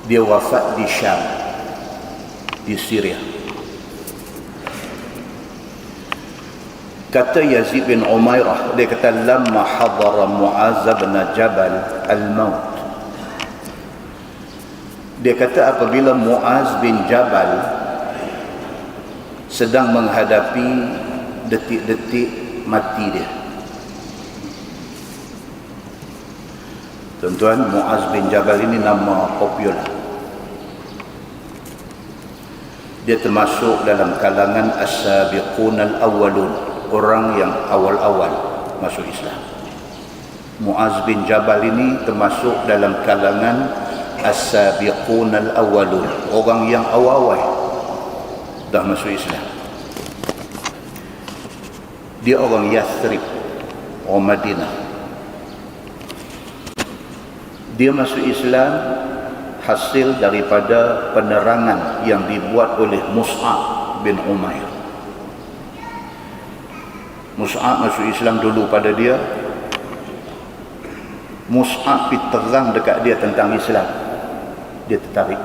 Dia wafat di Syam, di Syria. Kata Yazid bin Umairah, dia kata lamma hadara Muaz bin Jabal al-maut. Dia kata apabila Muaz bin Jabal sedang menghadapi detik-detik mati dia. Tuan-tuan, Muaz bin Jabal ini nama popular. Dia termasuk dalam kalangan as-sabiqun al-awwalun, orang yang awal-awal masuk Islam. Muaz bin Jabal ini termasuk dalam kalangan as-sabiqun al-awwalun, orang yang awal-awal dah masuk Islam. Dia orang Yathrib, orang Madinah. Dia masuk Islam hasil daripada penerangan yang dibuat oleh Mus'ab bin Umair. Mus'ab masuk Islam dulu pada dia. Mus'ab terang dekat dia tentang Islam. Dia tertarik.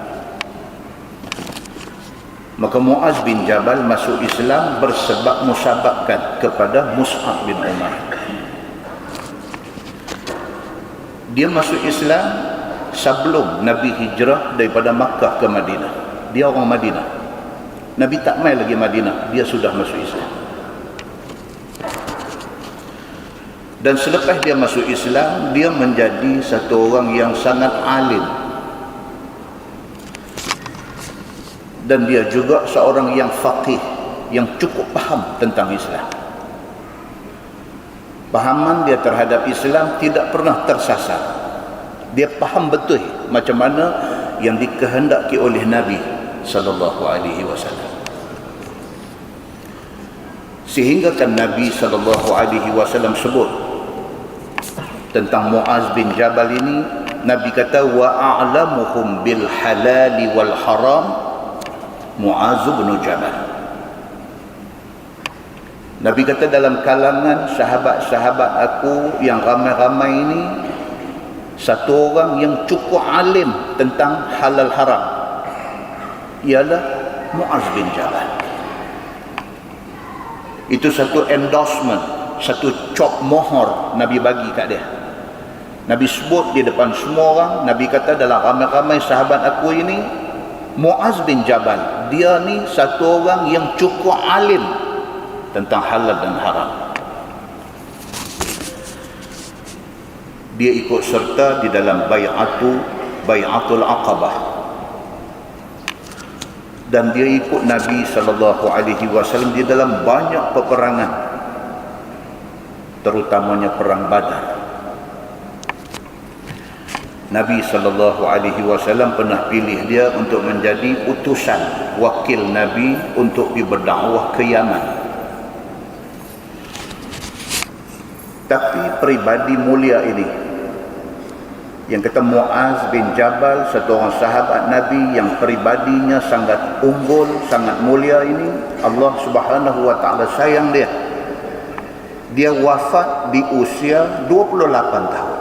Maka Muaz bin Jabal masuk Islam bersebab musababkan kepada Mus'ab bin Umair. Dia masuk Islam sebelum Nabi hijrah daripada Makkah ke Madinah. Dia orang Madinah. Nabi tak mai lagi Madinah, dia sudah masuk Islam. Dan selepas dia masuk Islam, dia menjadi satu orang yang sangat alim. Dan dia juga seorang yang faqih, yang cukup faham tentang Islam. Pahaman dia terhadap Islam tidak pernah tersasar. Dia faham betul macam mana yang dikehendaki oleh Nabi sallallahu alaihi wasallam. Sehingga kan Nabi sallallahu alaihi wasallam sebut tentang Muaz bin Jabal ini, Nabi kata wa a'lamuhum bil halali wal haram Muaz bin Jabal. Nabi kata dalam kalangan sahabat-sahabat aku yang ramai-ramai ini, satu orang yang cukup alim tentang halal haram ialah Muaz bin Jabal. Itu satu endorsement, satu cop mohor Nabi bagi kat dia. Nabi sebut di depan semua orang. Nabi kata dalam ramai-ramai sahabat aku ini, Muaz bin Jabal, dia ni satu orang yang cukup alim tentang halal dan haram. Dia ikut serta di dalam Bai'atul Aqabah, dan dia ikut Nabi sallallahu alaihi wasallam di dalam banyak peperangan, terutamanya perang Badar. Nabi sallallahu alaihi wasallam pernah pilih dia untuk menjadi utusan wakil Nabi untuk berdakwah ke Yaman. Tapi pribadi mulia ini, yang kata Muaz bin Jabal, satu orang sahabat Nabi yang pribadinya sangat unggul, sangat mulia ini, Allah Subhanahu wa taala sayang dia. Dia wafat di usia 28 tahun.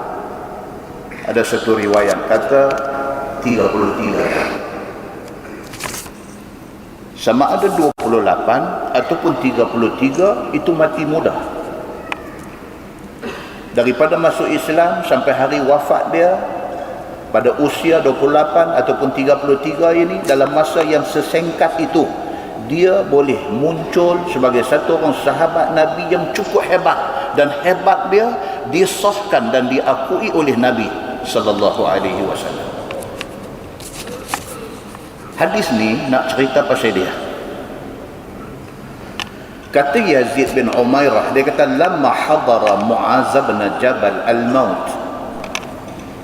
Ada satu riwayat kata 33 tahun. Sama ada 28 ataupun 33, itu mati muda. Daripada masuk Islam sampai hari wafat dia pada usia 28 ataupun 33 ini, dalam masa yang sesingkat itu, dia boleh muncul sebagai satu orang sahabat Nabi yang cukup hebat, dan hebat dia disahkan dan diakui oleh Nabi sallallahu alaihi wasallam. Hadis ni nak cerita pasal dia. Kata Yazid bin Umairah, dia kata lamma hadara Muaz bin Jabal al-maut.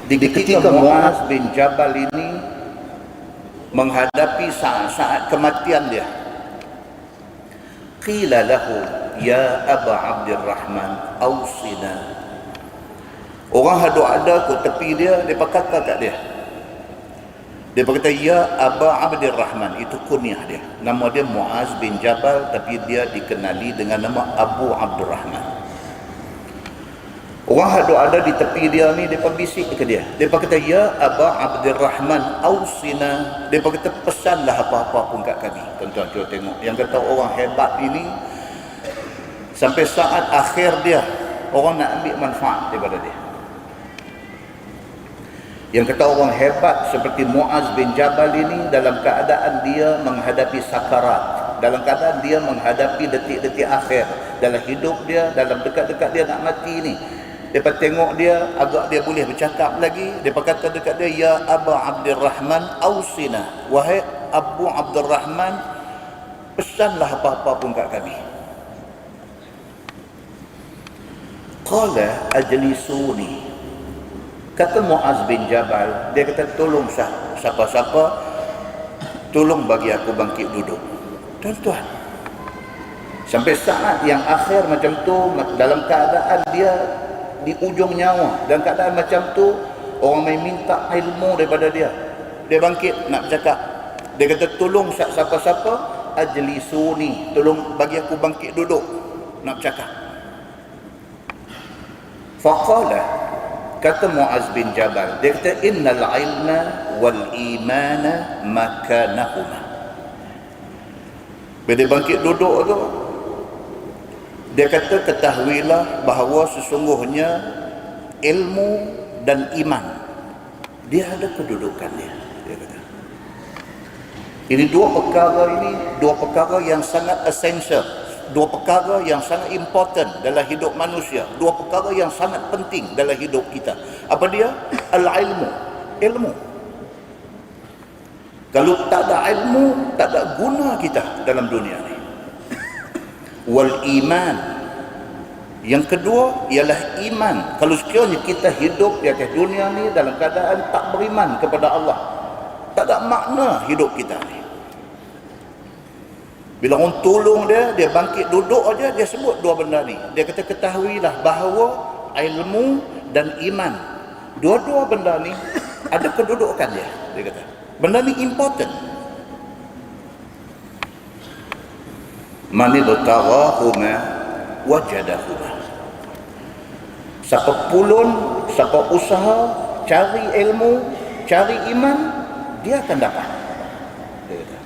Ketika Muaz bin Jabal ini menghadapi saat-saat kematian dia, qila lahu ya Aba Abdurrahman awsina. Orang ada ke tepi dia, dia kata kat dia, dia berkata ya Aba Abdurrahman. Itu kunyah dia. Nama dia Muaz bin Jabal, tapi dia dikenali dengan nama Abu Abdurrahman. Orang yang ada di tepi dia ni, mereka bisik ke dia. Mereka kata, ya Aba Abdurrahman, awsina. Mereka kata, pesanlah apa-apa pun kat kami. Tuan-tuan, cuba tengok. Yang kata orang hebat ini, sampai saat akhir dia, orang nak ambil manfaat daripada dia. Yang kata orang hebat seperti Muaz bin Jabal ini, dalam keadaan dia menghadapi sakarat, dalam keadaan dia menghadapi detik-detik akhir, dalam hidup dia, dalam dekat-dekat dia nak mati ni, mereka tengok dia, agak dia boleh bercakap lagi, mereka kata dekat dia, ya Aba Abdurrahman awsina, wahai Abu Abdurrahman, pesanlah apa-apa pun kat kami. Qala ajlisuni. Kata Muaz bin Jabal, dia kata, tolong siapa-siapa, tolong bagi aku bangkit duduk. Tuan-tuan, sampai saat yang akhir macam tu, dalam keadaan dia di ujung nyawa, dalam keadaan macam tu, orang main minta ilmu daripada dia, dia bangkit nak bercakap. Dia kata, tolong siapa-siapa, ajlisuni, tolong bagi aku bangkit duduk nak bercakap. Faqala, kata Muaz bin Jabal, dia kata, innal ilma wal imana makanahuma. Bila dia bangkit duduk tu, dia kata, ketahuilah bahawa sesungguhnya ilmu dan iman, dia ada kedudukannya. Dia kata, ini dua perkara yang sangat essential, dua perkara yang sangat important dalam hidup manusia, dua perkara yang sangat penting dalam hidup kita. Apa dia? Al-ilmu, ilmu. Kalau tak ada ilmu, tak ada guna kita dalam dunia ni. Wal iman, yang kedua ialah iman. Kalau sekiranya kita hidup di atas dunia ni dalam keadaan tak beriman kepada Allah, tak ada makna hidup kita ni. Bila orang tolong dia, dia bangkit duduk aja, dia sebut dua benda ni. Dia kata, ketahuilah bahawa ilmu dan iman, dua-dua benda ni ada kedudukan dia. Dia kata, benda ni important. Man ibtaghahuma wajadahuma. Siapa pulun, siapa usaha cari ilmu, cari iman, dia akan dapat. Dia kata,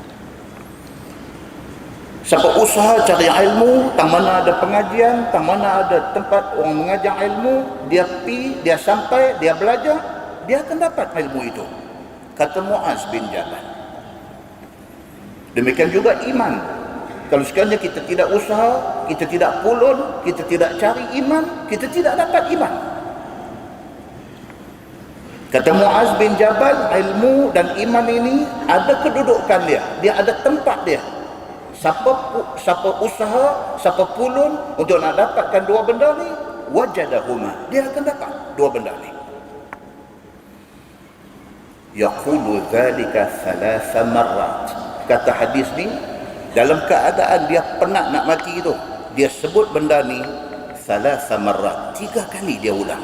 siapa usaha cari ilmu, tang mana ada pengajian, tang mana ada tempat orang mengajar ilmu, dia pergi, dia sampai, dia belajar, dia akan dapat ilmu itu. Kata Muaz bin Jabal. Demikian juga iman. Kalau sekiranya kita tidak usaha, kita tidak pulun, kita tidak cari iman, kita tidak dapat iman. Kata Muaz bin Jabal, ilmu dan iman ini ada kedudukan dia, dia ada tempat dia. Siapa usaha, siapa pulun untuk nak dapatkan dua benda ni, wajadahuma, dia akan dapat dua benda ni. Yaqulu dzalika thalatha marrat. Kata hadis ni, dalam keadaan dia penat nak mati tu, dia sebut benda ni thalatha marrat, 3 kali dia ulang.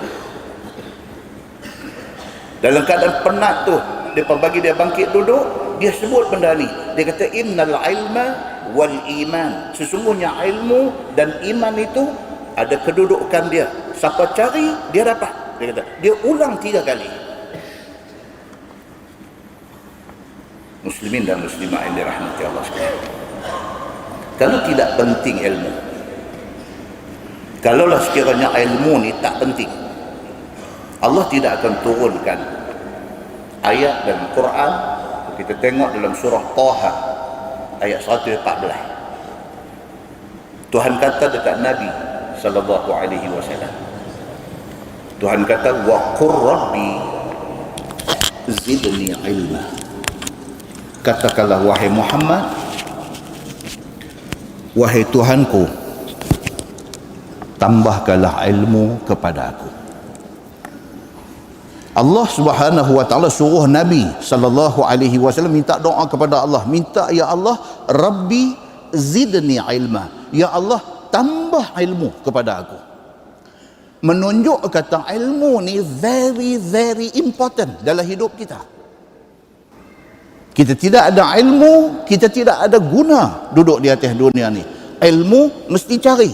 Dalam keadaan penat tu, dia bagi dia bangkit duduk, dia sebut benda ni. Dia kata, innal ilma wal iman, sesungguhnya ilmu dan iman itu ada kedudukan dia. Siapa cari, dia dapat. Dia kata, dia ulang 3 kali. Muslimin dan muslimah yang dirahmati Allah sekalian, kalau tidak penting ilmu, kalaulah sekiranya ilmu ni tak penting, Allah tidak akan turunkan ayat dalam Quran. Kita tengok dalam surah Taha ayat 114, Tuhan kata dekat Nabi sallallahu alaihi wasallam, Tuhan kata, wa qur rabbi zidni ilma. Katakanlah, wahai Muhammad, wahai Tuhanku, tambahkanlah ilmu kepada aku. Allah Subhanahu wa taala suruh Nabi sallallahu alaihi wasallam minta doa kepada Allah, minta, ya Allah, Rabbi zidni ilma, ya Allah, tambah ilmu kepada aku. Menunjuk kata ilmu ni very very important dalam hidup kita. Kita tidak ada ilmu, kita tidak ada guna duduk di atas dunia ni. Ilmu mesti cari.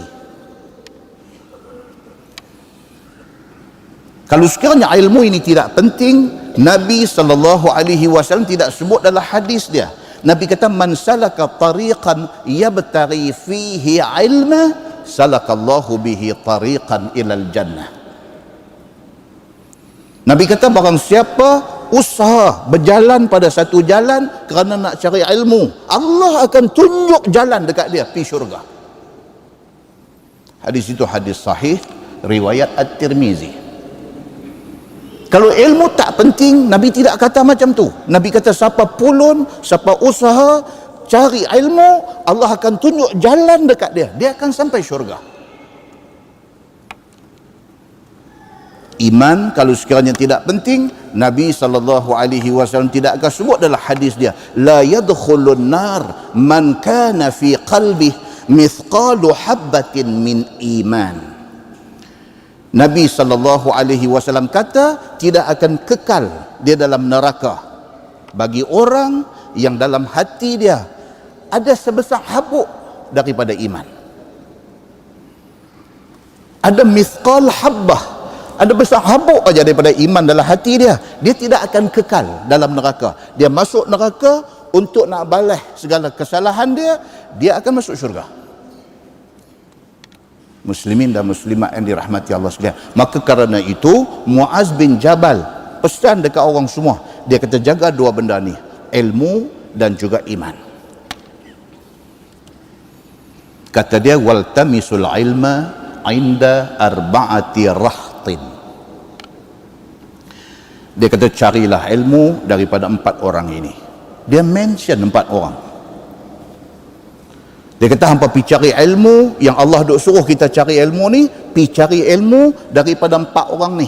Kalau sekiranya ilmu ini tidak penting, Nabi SAW tidak sebut dalam hadis dia. Nabi kata, man salaka tariqan yabtaghi fihi ilma, salakallahu bihi tariqan ilal jannah. Nabi kata, barang siapa usaha berjalan pada satu jalan kerana nak cari ilmu, Allah akan tunjuk jalan dekat dia pergi syurga. Hadis itu hadis sahih riwayat At-Tirmizi. Kalau ilmu tak penting, Nabi tidak kata macam tu. Nabi kata siapa pulun, siapa usaha cari ilmu, Allah akan tunjuk jalan dekat dia, dia akan sampai syurga. Iman kalau sekiranya tidak penting, Nabi SAW tidak akan sebut dalam hadis dia, la yadkhulun nar man kana fi qalbih mithqalu habbatin min iman. Nabi SAW kata tidak akan kekal dia dalam neraka bagi orang yang dalam hati dia ada sebesar habuk daripada iman. Ada mithqal habbah, ada besar habuk aja daripada iman dalam hati dia. Dia tidak akan kekal dalam neraka. Dia masuk neraka untuk nak balas segala kesalahan dia, dia akan masuk syurga. Muslimin dan muslimat yang dirahmati Allah sekalian. Maka kerana itu Muaz bin Jabal pesan dekat orang semua, dia kata jaga dua benda ni, ilmu dan juga iman. Kata dia, waltamisul ilma inda arba'ati rahtin. Dia kata carilah ilmu daripada 4 orang ini. Dia mention 4 orang. Dia kata hampa pergi cari ilmu yang Allah duk suruh kita cari ilmu ni, pergi cari ilmu daripada 4 orang ni.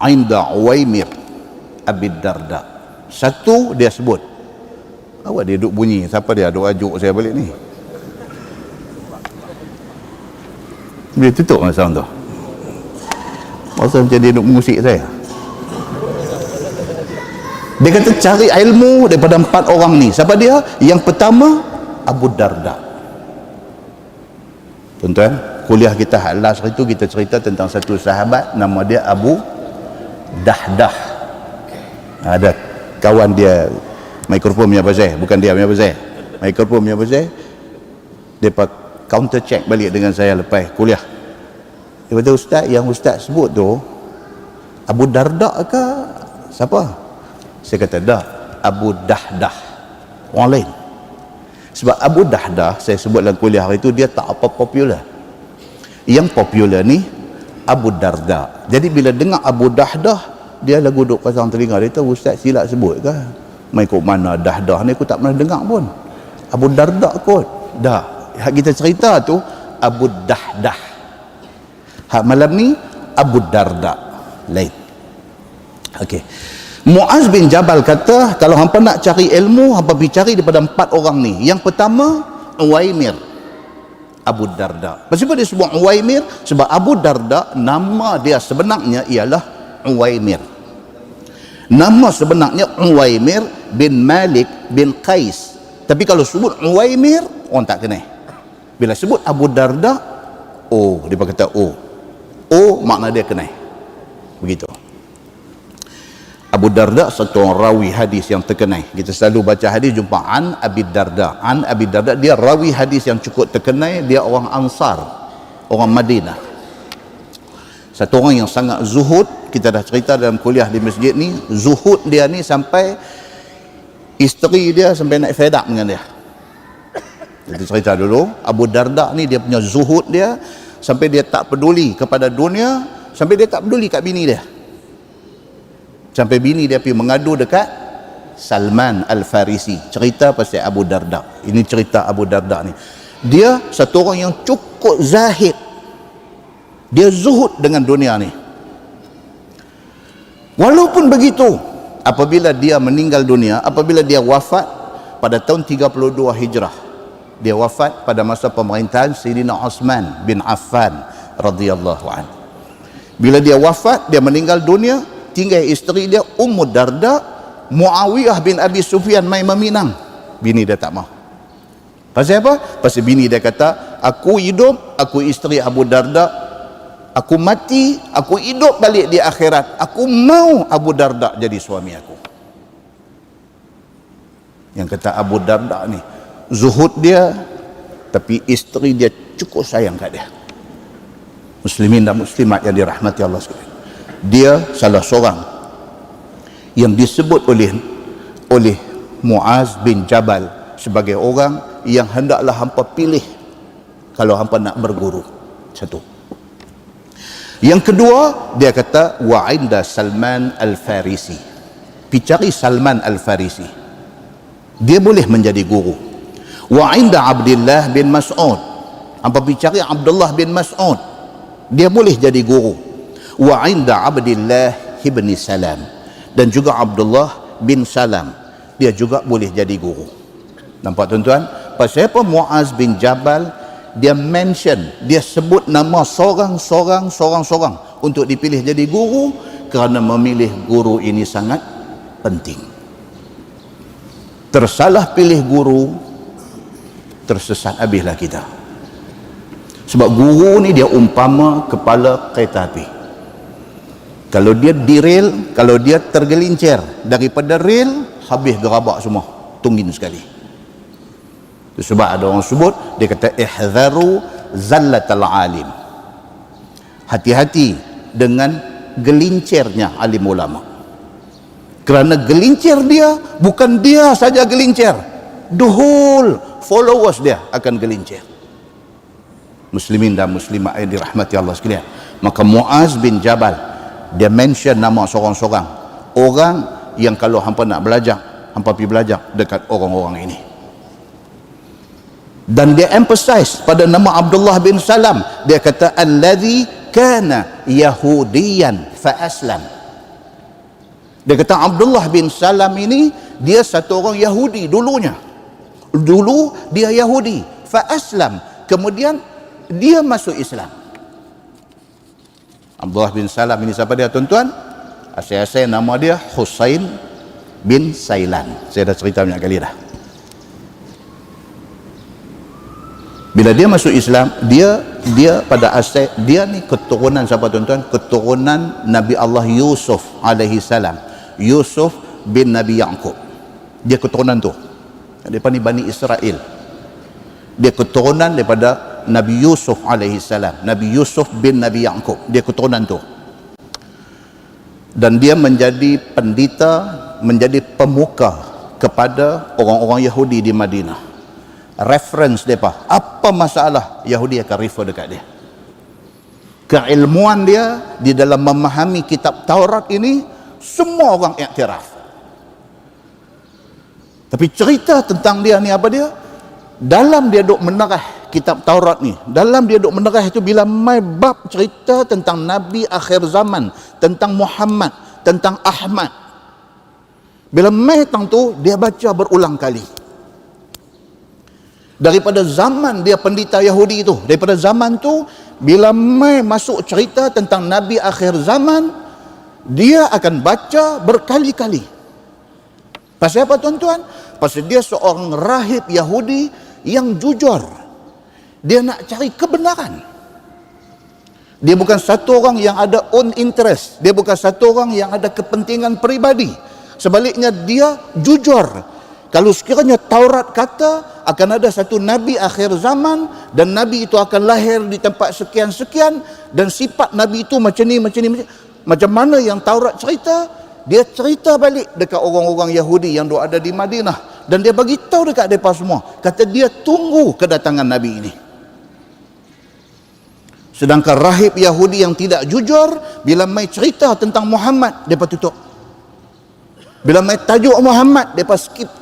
Inda Uwaimir Abi Darda. Satu dia sebut. Awak dia duk bunyi, siapa dia duk ajuk saya balik ni? Dia tutup masa tu. Masa macam dia duk mengusik saya. Dia kata cari ilmu daripada 4 orang ni. Siapa dia? Yang pertama Abu Darda. Tuan-tuan, kuliah kita last itu kita cerita tentang satu sahabat nama dia Abu Dahdah. Ada kawan dia mikrofon punya bazai, bukan dia punya bazai. Mikrofon punya bazai. Depa counter check balik dengan saya lepas kuliah. Dia kata, ustaz, yang ustaz sebut tu Abu Darda ke siapa? Saya kata, dah, Abu Dahdah, orang lain. Sebab Abu Dahdah, saya sebut dalam kuliah hari itu, dia tak apa popular. Yang popular ni Abu Darda. Jadi bila dengar Abu Dahdah, dia lagu duk pasang telinga. Dia tahu, ustaz silap sebut ke? Mai kok mana Dahdah ni, aku tak pernah dengar pun. Abu Darda kot. Dah, hak kita cerita tu Abu Dahdah. Hak malam ni Abu Darda lain. Okey. Muaz bin Jabal kata, kalau hampa nak cari ilmu, hampa pergi cari daripada 4 orang ni. Yang pertama Uwaimir Abu Darda. Kenapa dia sebut Uwaimir? Sebab Abu Darda nama dia sebenarnya ialah Uwaimir. Nama sebenarnya Uwaimir bin Malik bin Qais. Tapi kalau sebut Uwaimir, orang tak kenal. Bila sebut Abu Darda, oh, dia kata oh. Oh, makna dia kenal. Begitu. Abu Darda satu orang rawi hadis yang terkenal. Kita selalu baca hadis jumpa an Abi Darda. An Abi Darda, dia rawi hadis yang cukup terkenal. Dia orang Ansar, orang Madinah. Satu orang yang sangat zuhud. Kita dah cerita dalam kuliah di masjid ni, zuhud dia ni sampai isteri dia sampai nak fed up dengan dia. Kita cerita dulu, Abu Darda ni dia punya zuhud dia sampai dia tak peduli kepada dunia, sampai dia tak peduli kat bini dia. Sampai bini dia pergi mengadu dekat Salman Al-Farisi. Cerita pasal Abu Darda. Ini cerita Abu Darda ni. Dia satu orang yang cukup zahid. Dia zuhud dengan dunia ni. Walaupun begitu, apabila dia meninggal dunia, apabila dia wafat pada tahun 32 Hijrah, dia wafat pada masa pemerintahan Sayyidina Uthman bin Affan radhiyallahu anhu. Bila dia wafat, dia meninggal dunia, tinggal isteri dia Ummu Darda. Muawiyah bin Abi Sufyan mai meminang, bini dia tak mau. Pasal apa? Pasal bini dia kata, aku hidup, aku isteri Abu Darda, Aku mati, aku hidup balik di akhirat. Aku mau Abu Darda jadi suami aku. Yang kata Abu Darda ni, zuhud dia, tapi isteri dia cukup sayang kat dia. Muslimin dan muslimat yang dirahmati Allah sekalian. Dia salah seorang yang disebut oleh Muaz bin Jabal sebagai orang yang hendaklah hampa pilih kalau hampa nak berguru. Satu. Yang kedua, dia kata wa inda Salman Al-Farisi. Pergi cari Salman Al-Farisi. Dia boleh menjadi guru. Wa inda Abdullah bin Mas'ud. Hampa pergi cari Abdullah bin Mas'ud. Dia boleh jadi guru. Wa inda Abdullah bin Salam. Dan juga Abdullah bin Salam. Dia juga boleh jadi guru. Nampak tuan-tuan? Pasal apa Muaz bin Jabal dia mention, dia sebut nama seorang untuk dipilih jadi guru, kerana memilih guru ini sangat penting. Tersalah pilih guru, tersesat habislah kita. Sebab guru ni dia umpama kepala kereta api. Kalau dia derail, kalau dia tergelincir daripada rel, habis gerabak semua, tunggin sekali. Sebab ada orang sebut, dia kata ihzaru zallatal alim. Hati-hati dengan gelincirnya alim ulama. Kerana gelincir dia, bukan dia saja gelincir, the whole followers dia akan gelincir. Muslimin dan muslimat yang dirahmati Allah sekalian. Maka Muaz bin Jabal, dia mention nama seorang-seorang orang yang kalau hampa nak belajar, hampa pergi belajar dekat orang-orang ini. Dan dia emphasize pada nama Abdullah bin Salam, dia kata alladhi kana yahudiyan fa aslam. Dia kata Abdullah bin Salam ini dia satu orang Yahudi dulunya. Dulu dia Yahudi, fa aslam, kemudian dia masuk Islam. Abdullah bin Salam ini siapa dia tuan-tuan? Asal-asal nama dia Husain bin Sailan. Saya dah cerita banyak kali dah. Bila dia masuk Islam, dia pada asal dia ni keturunan siapa tuan-tuan? Keturunan Nabi Allah Yusuf alaihi salam. Yusuf bin Nabi Yaqub. Dia keturunan tu. Daripada Bani Israel. Dia keturunan daripada Nabi Yusuf alaihi salam. Nabi Yusuf bin Nabi Yaqub. Dia keturunan tu. Dan dia menjadi pendeta, menjadi pemuka kepada orang-orang Yahudi di Madinah. Reference mereka, apa masalah Yahudi akan refer dekat dia. Keilmuan dia di dalam memahami kitab Taurat ini semua orang iktiraf. Tapi cerita tentang dia ni apa dia? Dalam dia duk menerah kitab Taurat ni, dalam dia duk menerah itu bila mai bab cerita tentang Nabi akhir zaman, tentang Muhammad, tentang Ahmad. Bila mai tentang tu dia baca berulang kali. Daripada zaman dia pendeta Yahudi itu, daripada zaman tu bila mai masuk cerita tentang Nabi akhir zaman, dia akan baca berkali-kali. Pasal apa tuan-tuan? Pasal dia seorang rahib Yahudi yang jujur. Dia nak cari kebenaran. Dia bukan satu orang yang ada own interest. Dia bukan satu orang yang ada kepentingan peribadi. Sebaliknya dia jujur. Kalau sekiranya Taurat kata akan ada satu Nabi akhir zaman dan Nabi itu akan lahir di tempat sekian-sekian dan sifat Nabi itu macam ni, macam mana yang Taurat cerita, dia cerita balik dekat orang-orang Yahudi yang ada di Madinah dan dia bagi tahu dekat mereka semua. Kata dia tunggu kedatangan Nabi ini. Sedangkan rahib Yahudi yang tidak jujur, bila mai cerita tentang Muhammad, mereka tutup. Bila mai tajuk Muhammad, mereka skip.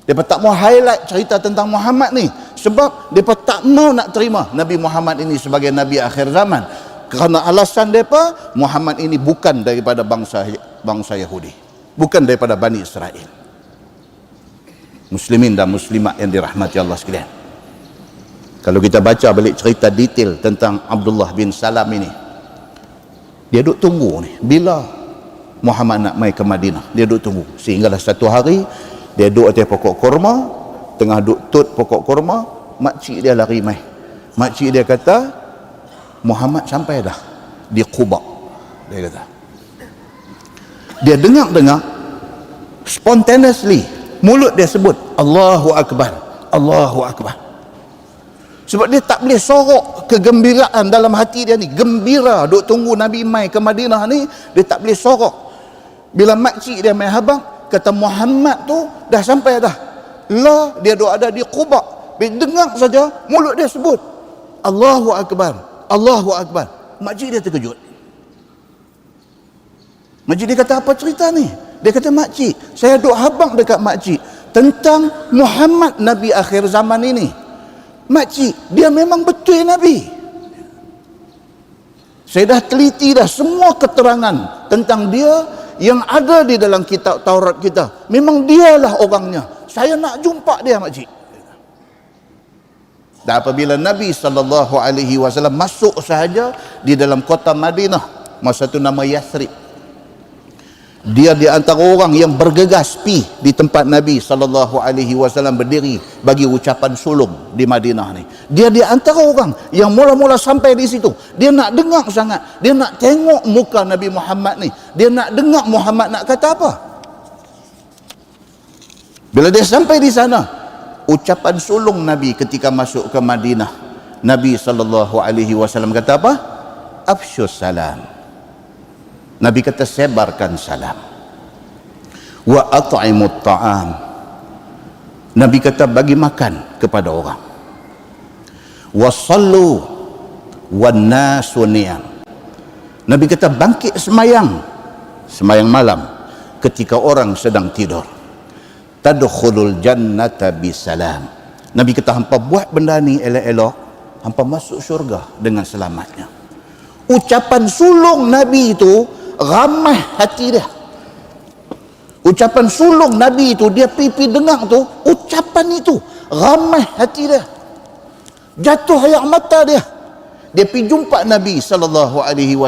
Mereka tak mau highlight cerita tentang Muhammad ni. Sebab mereka tak mau nak terima Nabi Muhammad ini sebagai Nabi akhir zaman. Kerana alasan mereka, Muhammad ini bukan daripada bangsa Yahudi. Bukan daripada Bani Israel. Muslimin dan muslimat yang dirahmati Allah sekalian. Kalau kita baca balik cerita detail tentang Abdullah bin Salam ini, dia duduk tunggu ni. Bila Muhammad nak mai ke Madinah, dia duduk tunggu. Sehinggalah satu hari, dia duduk atas pokok kurma, tengah duduk tut pokok kurma, makcik dia lari mai. Makcik dia kata, Muhammad sampai dah di Quba. Dia kata, dia dengar spontaneously mulut dia sebut Allahu Akbar, Allahu Akbar. Sebab dia tak boleh sorok kegembiraan dalam hati dia ni, gembira duk tunggu Nabi mai ke Madinah ni, dia tak boleh sorok. Bila makcik dia mai habang kata Muhammad tu dah sampai dah, lah dia duk ada di Quba, bila dengar saja mulut dia sebut Allahu Akbar, Allahu Akbar. Makcik dia terkejut. Makcik dia kata, apa cerita ni? Dia kata, makcik, saya duk habang dekat makcik tentang Muhammad Nabi akhir zaman ini. Makcik, dia memang betul Nabi. Saya dah teliti dah semua keterangan tentang dia yang ada di dalam kitab Taurat kita. Memang dialah orangnya. Saya nak jumpa dia, makcik. Dan apabila Nabi SAW masuk sahaja di dalam kota Madinah, masa itu nama Yathrib, dia di antara orang yang bergegas pi di tempat Nabi SAW berdiri bagi ucapan sulung di Madinah ni. Dia di antara orang yang mula-mula sampai di situ. Dia nak dengar sangat. Dia nak tengok muka Nabi Muhammad ni. Dia nak dengar Muhammad nak kata apa. Bila dia sampai di sana, ucapan sulung Nabi ketika masuk ke Madinah, Nabi SAW kata apa? Afsyus salam. Nabi kata, sebarkan salam. Wa at'imut ta'am. Nabi kata, bagi makan kepada orang. Wa sallu wan nasu niyam. Nabi kata, bangkit semayang malam ketika orang sedang tidur. Tadkhulul jannata bisalam. Nabi kata, hampa buat benda ni elok-elok, hampa masuk syurga dengan selamatnya. Ucapan sulung Nabi itu ramai hati dia. Ucapan sulung Nabi itu, dia pipi dengar tu, ucapan itu ramai hati dia. Jatuh air mata dia. Dia pergi jumpa Nabi SAW.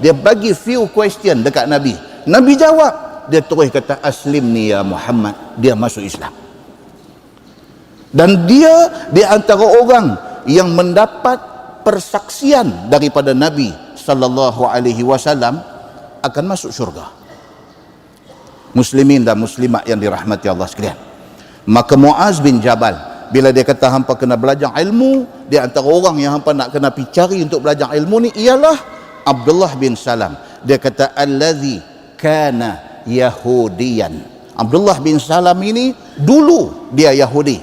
Dia bagi few question dekat Nabi. Nabi jawab. Dia terus kata, aslimni ya Muhammad. Dia masuk Islam. Dan dia di antara orang yang mendapat persaksian daripada Nabi SAW akan masuk syurga. Muslimin dan muslimat yang dirahmati Allah sekalian. Maka Muaz bin Jabal, bila dia kata hampa kena belajar ilmu, di antara orang yang hampa nak kena pergi cari untuk belajar ilmu ni ialah Abdullah bin Salam. Dia kata, allazi kana yahudiyan. Abdullah bin Salam ini dulu dia Yahudi.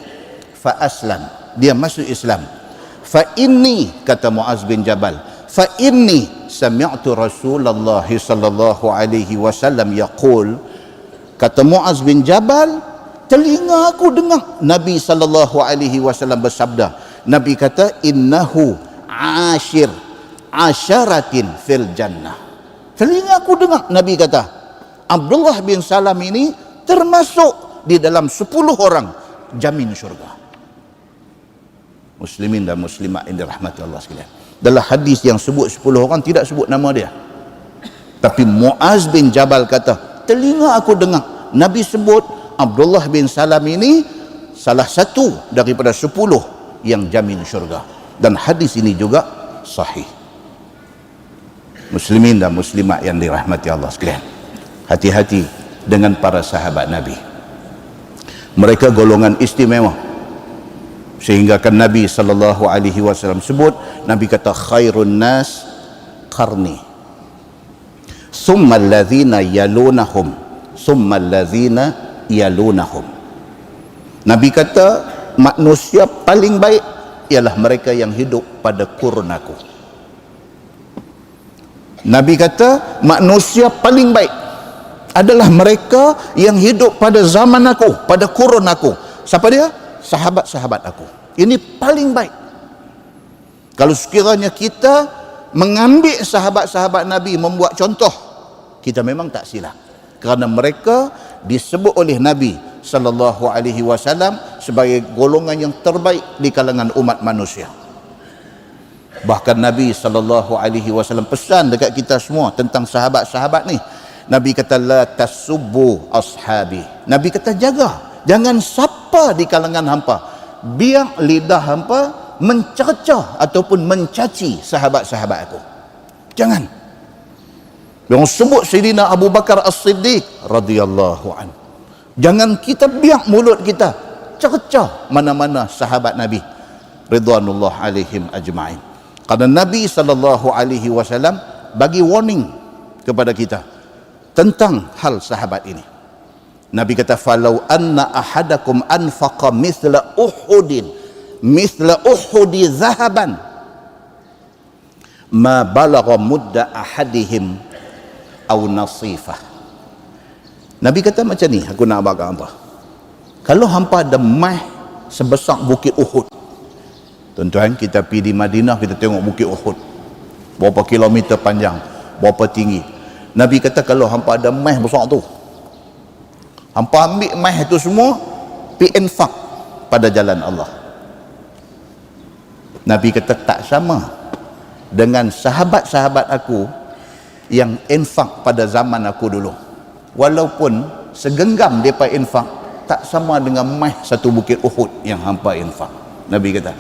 Fa aslam, dia masuk Islam. Fa inni, kata Muaz bin Jabal, fa inni sami'tu Rasulullah sallallahu alaihi wasallam yaqul, kata Muaz bin Jabal, telinga aku dengar Nabi sallallahu alaihi wasallam bersabda. Nabi kata, innahu asharatin fil jannah. Telinga aku dengar Nabi kata, Abdullah bin Salam ini termasuk di dalam 10 orang jamin syurga. Muslimin dan muslimat yang dirahmati Allah sekalian. Dalam hadis yang sebut 10 orang, tidak sebut nama dia. Tapi Muaz bin Jabal kata, telinga aku dengar Nabi sebut Abdullah bin Salam ini salah satu daripada 10 yang jamin syurga. Dan hadis ini juga sahih. Muslimin dan muslimat yang dirahmati Allah sekalian, hati-hati dengan para sahabat Nabi. Mereka golongan istimewa. Sehingga kan Nabi SAW sebut, Nabi kata, khairun nas qarni, summa allazina yalunahum, summa allazina yalunahum. Nabi kata, manusia paling baik ialah mereka yang hidup pada kurun aku. Nabi kata, manusia paling baik adalah mereka yang hidup pada zaman aku, pada kurun aku. Siapa dia? Sahabat-sahabat aku. Ini paling baik. Kalau sekiranya kita mengambil sahabat-sahabat Nabi membuat contoh, kita memang tak silap. Kerana mereka disebut oleh Nabi SAW sebagai golongan yang terbaik di kalangan umat manusia. Bahkan Nabi SAW pesan dekat kita semua tentang sahabat-sahabat ni. Nabi kata, la tasubbu ashabi. Nabi kata, jaga, jangan sapa di kalangan hampa. Biar lidah hampa mencercah ataupun mencaci sahabat-sahabat aku. Jangan. Yang sebut Sayyidina Abu Bakar As-Siddiq radhiyallahu an. Jangan kita biak mulut kita cercah mana-mana sahabat Nabi ridwanullah alaihim ajma'in. Karena Nabi sallallahu alaihi wasallam bagi warning kepada kita tentang hal sahabat ini. Nabi kata, falau anna ahadakum anfaqa mithla uhudi zahaban ma balagha mudda ahadihim aw nasifah. Nabi kata macam ni, aku nak abang apa? Kalau hampa ada mah sebesar bukit Uhud. Tuan-tuan, kita pergi di Madinah, kita tengok bukit Uhud. Berapa kilometer panjang, berapa tinggi. Nabi kata kalau hampa ada mah besar tu, hampa ambil mah itu semua, pi infak pada jalan Allah. Nabi kata tak sama dengan sahabat-sahabat aku yang infak pada zaman aku dulu. Walaupun segenggam mereka infak, tak sama dengan mah satu bukit Uhud yang hampa infak. Nabi kata,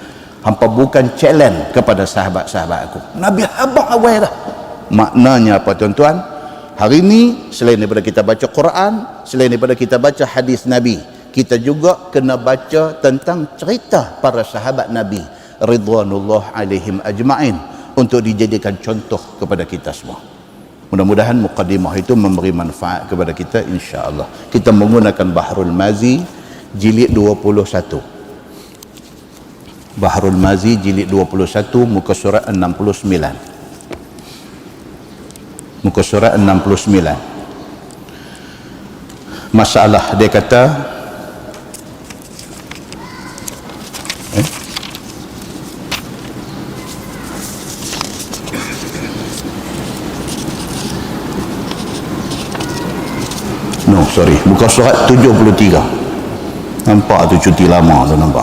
hampa bukan challenge kepada sahabat-sahabat aku. Nabi habaq awal dah. Maknanya apa tuan-tuan? Hari ini selain daripada kita baca Quran, selain daripada kita baca hadis Nabi, kita juga kena baca tentang cerita para sahabat Nabi ridwanullah alaihim ajma'in untuk dijadikan contoh kepada kita semua. Mudah-mudahan muqaddimah itu memberi manfaat kepada kita insya-Allah. Kita menggunakan Bahrul Mazi jilid 21. Bahrul Mazi jilid 21 muka surat 69. Muka surat 69. Masalah dia kata muka surat 73. Nampak tu cuti lama tu nampak.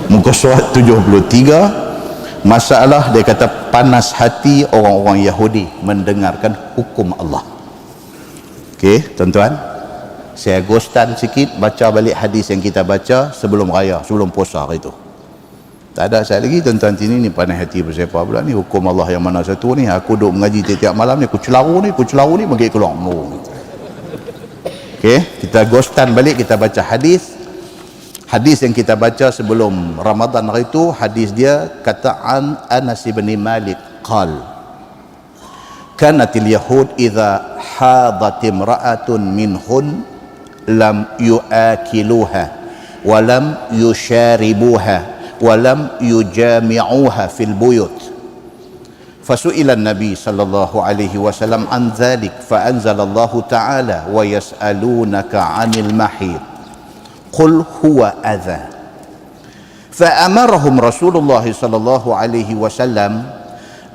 Muka surat 73. Masalah dia kata panas hati orang-orang Yahudi mendengarkan hukum Allah. Okey, tuan-tuan, saya ghostan sikit baca balik hadis yang kita baca sebelum raya, sebelum puasa hari tu. Tak ada saya lagi tuan-tuan sini ni panas hati bersiapa pula ni hukum Allah yang mana satu ni. Aku duk mengaji tiap malam ni, aku celaru ni bagi keluar. Okey, kita ghostan balik, kita baca hadis. Hadis yang kita baca sebelum Ramadan hari itu, hadis dia kata an Anas bin Malik qal kanatil yahud idza hadat imra'atun minhun lam yuakiluha wa lam yusharibuha wa lam yujami'uha fil buyut. فسئل النبي صلى الله عليه وسلم عن ذلك فأنزل الله تعالى ويسألونك عن المحيض قل هو أذى فأمرهم رسول الله صلى الله عليه وسلم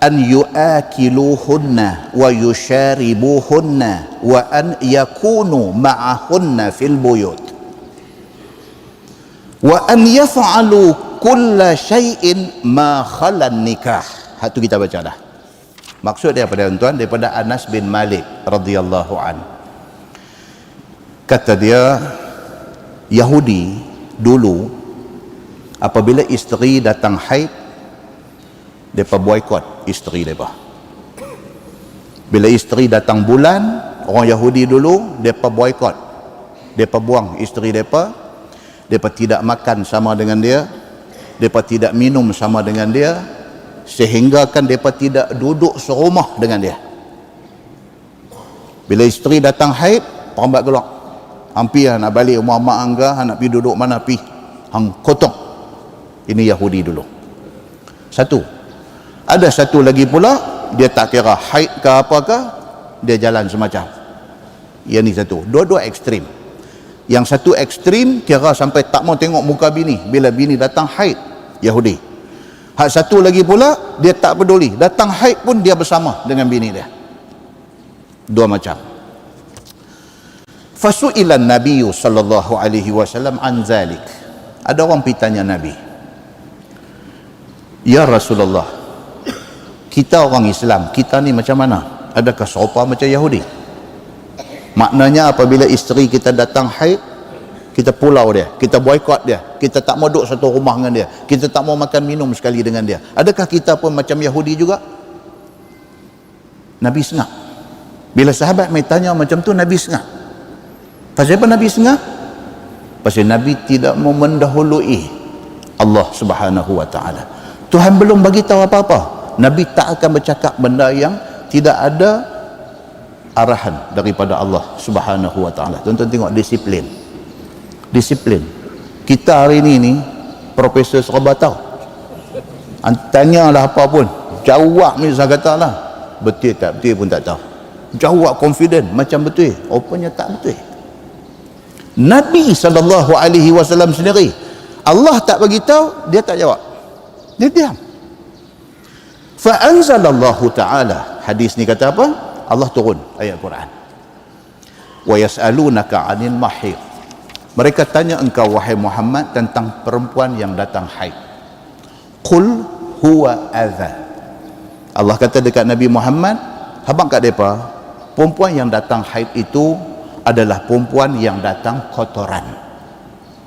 أن يؤكلوهن ويشاربوهن وأن يكونوا معهن في البيوت وأن يفعلوا كل شيء ما خلا النكاح. Itu kita baca dah. Maksud dia pada tuan daripada Anas bin Malik radhiyallahu an. Kata dia, Yahudi dulu apabila isteri datang haid, mereka boikot isteri mereka. Bila isteri datang bulan, orang Yahudi dulu mereka boikot, mereka buang isteri mereka, mereka tidak makan sama dengan dia, mereka tidak minum sama dengan dia, sehingga kan mereka tidak duduk serumah dengan dia. Bila isteri datang haid, perambat keluar, hampir nak balik rumah mak angga, nak pergi duduk mana pergi, hang kotong. Ini Yahudi dulu. Satu. Ada satu lagi pula, dia tak kira haid ke apakah, dia jalan semacam. Yang ni satu. Dua-dua ekstrim. Yang satu ekstrim kira sampai tak mau tengok muka bini bila bini datang haid, Yahudi. Hak satu lagi pula, dia tak peduli, datang haid pun dia bersama dengan bini dia. Dua macam. Fasu'ilan Nabi sallallahu alaihi wasallam an zalik. Ada orang pergi tanya Nabi, ya Rasulullah, kita orang Islam, kita ni macam mana? Adakah serupa macam Yahudi? Maknanya apabila isteri kita datang haid, Kita pulau dia, kita boykot dia, kita tak mau duduk satu rumah dengan dia, kita tak mau makan minum sekali dengan dia. Adakah kita pun macam Yahudi juga? Nabi sengak. Bila sahabat mai tanya macam tu, Nabi sengak. Pasal apa Nabi sengak? Pasal Nabi tidak mau mendahului Allah Subhanahu wa taala. Tuhan belum bagi tahu apa-apa. Nabi tak akan bercakap benda yang tidak ada arahan daripada Allah Subhanahu wa taala. Tuan-tuan tengok disiplin. Kita hari ni profesor serba tahu. Tanyalah apa pun, jawab ni saya kata lah, betul tak betul pun tak tahu. Jawab confident macam betul, rupanya tak betul. Nabi SAW sendiri, Allah tak bagi tahu, dia tak jawab, dia diam. Fa anzalallahu ta'ala, hadis ni kata apa? Allah turun ayat Quran. Wa yas'alunaka 'anil mahid. Mereka tanya engkau wahai Muhammad tentang perempuan yang datang haid. Qul huwa adza. Allah kata dekat Nabi Muhammad, habaq kat depa, perempuan yang datang haid itu adalah perempuan yang datang kotoran.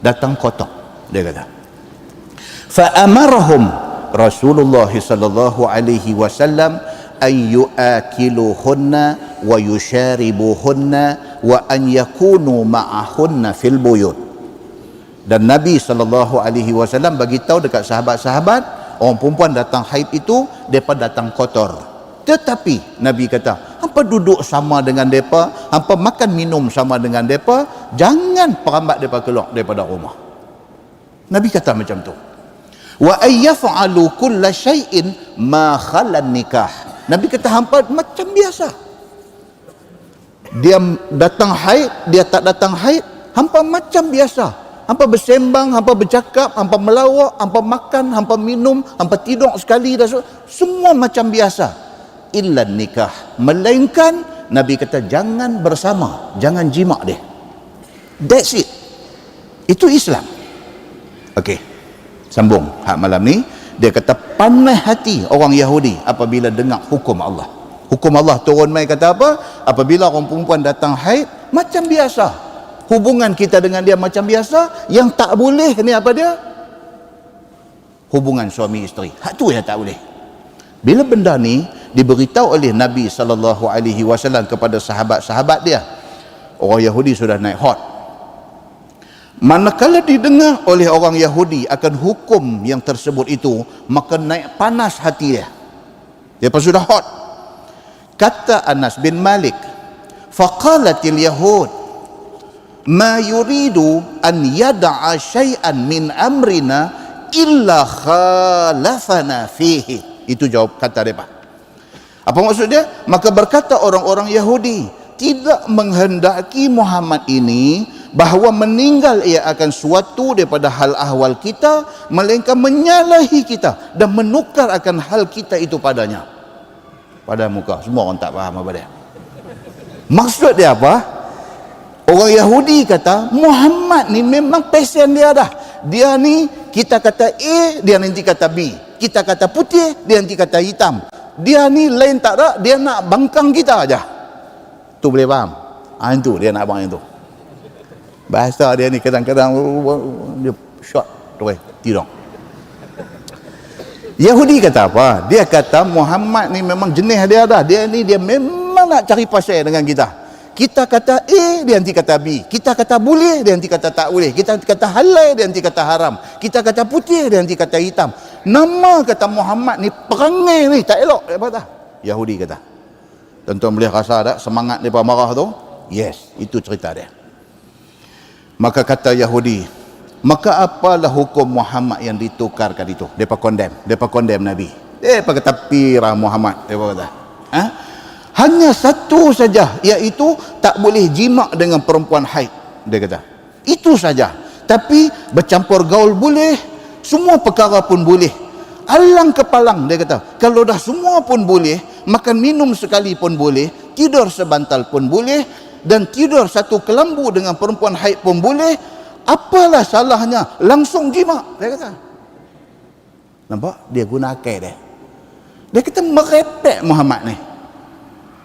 Datang kotor, dia kata. Fa amarahum Rasulullah sallallahu alaihi wasallam an yu'akiluhunna wa yusharibuhunna wa an yakunu ma'ahunna fil buyut. Dan Nabi SAW bagi tahu dekat sahabat-sahabat, orang perempuan datang haid itu depa datang kotor. Tetapi Nabi kata, hampa duduk sama dengan depa, hampa makan minum sama dengan depa, jangan perambat depa keluar daripada rumah. Nabi kata macam tu. Wa ayyaf'alu kulla syai'in ma khalan nikah. Nabi kata hampa macam biasa. Dia datang haid, dia tak datang haid, hampa macam biasa. Hampa bersembang, hampa bercakap, hampa melawak, hampa makan, hampa minum, hampa tidur sekali dah, semua macam biasa. Illa nikah, melainkan Nabi kata jangan bersama, jangan jima' dia. That's it. Itu Islam. Okey. Sambung hak malam ni. Dia kata pandai hati orang Yahudi apabila dengar hukum Allah. Hukum Allah turun mai kata apa? Apabila orang perempuan datang haid, macam biasa. Hubungan kita dengan dia macam biasa. Yang tak boleh ni apa dia? Hubungan suami isteri. Hak tu yang tak boleh. Bila benda ni diberitahu oleh Nabi SAW kepada sahabat-sahabat dia, orang Yahudi sudah naik hot. Manakala didengar oleh orang Yahudi akan hukum yang tersebut itu, maka naik panas hati dia. Dia pun sudah hot. Kata Anas bin Malik, faqalatil yahud ma yuridu an yada'a syai'an min amrina illa khalafana fihi. Itu jawab kata mereka. Apa maksud dia? Maka berkata orang-orang Yahudi, tidak menghendaki Muhammad ini bahawa meninggal ia akan suatu daripada hal ahwal kita, melainkan menyalahi kita dan menukar akan hal kita itu padanya. Pada muka semua orang tak faham apa dia. Maksud dia apa? Orang Yahudi kata Muhammad ni memang pesen dia dah. Dia ni kita kata A, dia nanti kata B. Kita kata putih, dia nanti kata hitam. Dia ni lain tak ada, dia nak bangkang kita aja. Tu boleh faham? Itu dia nak abang itu. Bahasa dia ni kadang-kadang dia short terus tidur. Yahudi kata apa? Dia kata Muhammad ni memang jenis dia dah. Dia ni dia memang nak cari pasal dengan kita. Kita kata A, dia nanti kata B. Kita kata boleh, dia nanti kata tak boleh. Kita kata halal, dia nanti kata haram. Kita kata putih, dia nanti kata hitam. Nama kata Muhammad ni perangai ni tak elok. Apa tak? Yahudi kata. Tuan-tuan boleh rasa tak semangat mereka marah tu? Yes, itu cerita dia. Maka kata Yahudi, maka apalah hukum Muhammad yang ditukarkan itu? Mereka condemn Nabi. Mereka kata pirah Muhammad. Mereka kata, hanya satu saja, iaitu tak boleh jima' dengan perempuan haid. Dia kata, itu saja. Tapi bercampur gaul boleh, semua perkara pun boleh. Alang kepalang, dia kata, kalau dah semua pun boleh, makan minum sekali pun boleh, tidur sebantal pun boleh, dan tidur satu kelambu dengan perempuan haid pun boleh, apalah salahnya langsung jima', dia kata. Nampak? Dia guna akal dia. Dia kata merepek Muhammad ni.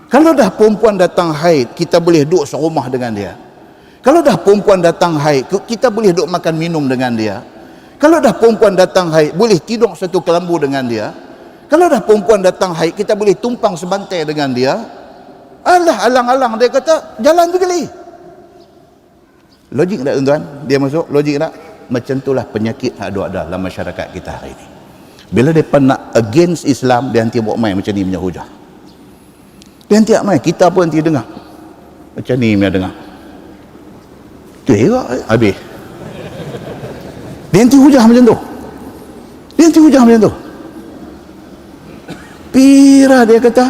Kalau dah perempuan datang haid, kita boleh duduk serumah dengan dia. Kalau dah perempuan datang haid, kita boleh duduk makan minum dengan dia. Kalau dah perempuan datang haid, boleh tidur satu kelambu dengan dia. Kalau dah perempuan datang haid, kita boleh tumpang sebantai dengan dia. Alah, alang-alang dia kata, jalan pergi. Logik tak tuan-tuan? Dia masuk, logik tak? Macam itulah penyakit yang ada dalam masyarakat kita hari ini. Bila mereka nak against Islam, dia nanti buat main macam ni punya hujah. Dia nanti main, kita pun nanti dengar. Macam ni punya dengar. Tu habis. Dia nanti hujah macam tu. Dia nanti hujah macam tu. Pira dia kata,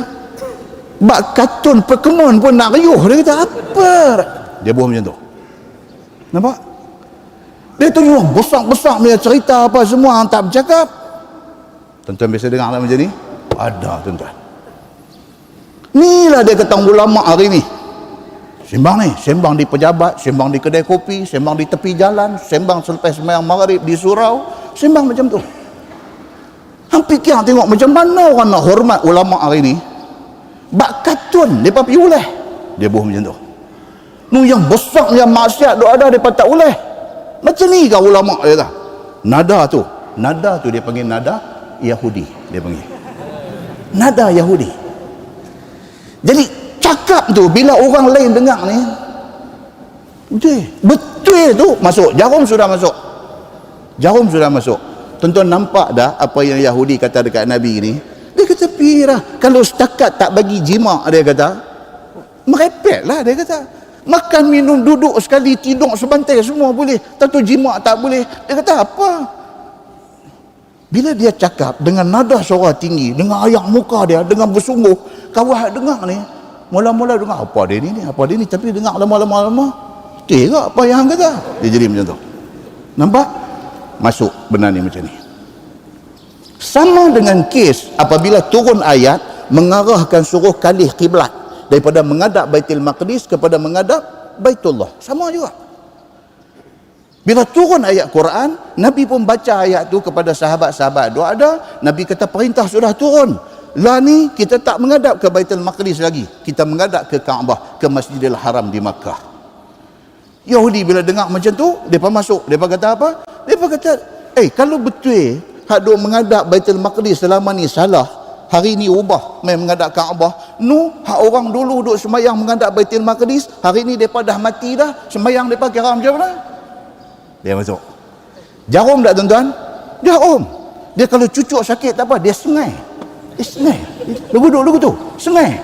bak katun Pokemon pun nak riuh. Dia kata, apa? Dia buat macam tu. Nampak? Dia tengok besar-besar dia cerita apa semua, tak bercakap. Tuan-tuan biasa dengar lah macam ni? Ada tuan-tuan. Inilah dia kata ulama hari ni. Sembang di pejabat, sembang di kedai kopi, sembang di tepi jalan, sembang selepas sembahyang maghrib di surau, sembang macam tu. Hampir kira tengok macam mana orang nak hormat ulama hari ni. Bak katun, mereka pergi uleh. Dia buh macam tu. Nu yang besar yang maksiat duk ada, mereka tak uleh. Macam ni kan ulama dia kata. Nada tu dia panggil nada Yahudi. Dia panggil nada Yahudi. Jadi cakap tu bila orang lain dengar ni, betul tu masuk. Jarum sudah masuk. Tuan-tuan nampak dah apa yang Yahudi kata dekat Nabi ni? Dia kata pirah, kalau setakat tak bagi jima, dia kata merepek lah. Dia kata makan minum duduk sekali tidur sebantai semua boleh, tentu jima tak boleh. Dia kata apa? Bila dia cakap dengan nada suara tinggi, dengan ayak muka dia, dengan bersungguh, kawan dengar ni mula-mula dengar apa dia ni, tapi dengar lama-lama tengok apa yang kata. Dia jadi macam tu. Nampak? Masuk benda ni macam ni. Sama dengan kes apabila turun ayat mengarahkan suruh kalih kiblat daripada menghadap Baitul Maqdis kepada menghadap Baitullah. Sama juga. Bila turun ayat Quran, Nabi pun baca ayat tu kepada sahabat-sahabat. Doa ada, Nabi kata perintah sudah turun. Lah ni kita tak menghadap ke Baitul Maqdis lagi. Kita menghadap ke Kaabah, ke Masjidil Haram di Makkah. Yahudi bila dengar macam tu, depa masuk. Depa kata apa? Depa kata, kalau betul hak duk menghadap Baitul Maqdis selama ni salah, hari ni ubah main menghadap Kaabah. Nu hak orang dulu duk sembahyang menghadap Baitul Maqdis, hari ni depa dah mati dah, sembahyang depa kira macam mana? Dia masuk. Jarum tak tuan-tuan? Jarum. Dia kalau cucuk sakit tak apa, dia sengai. Lugu tu, sengai.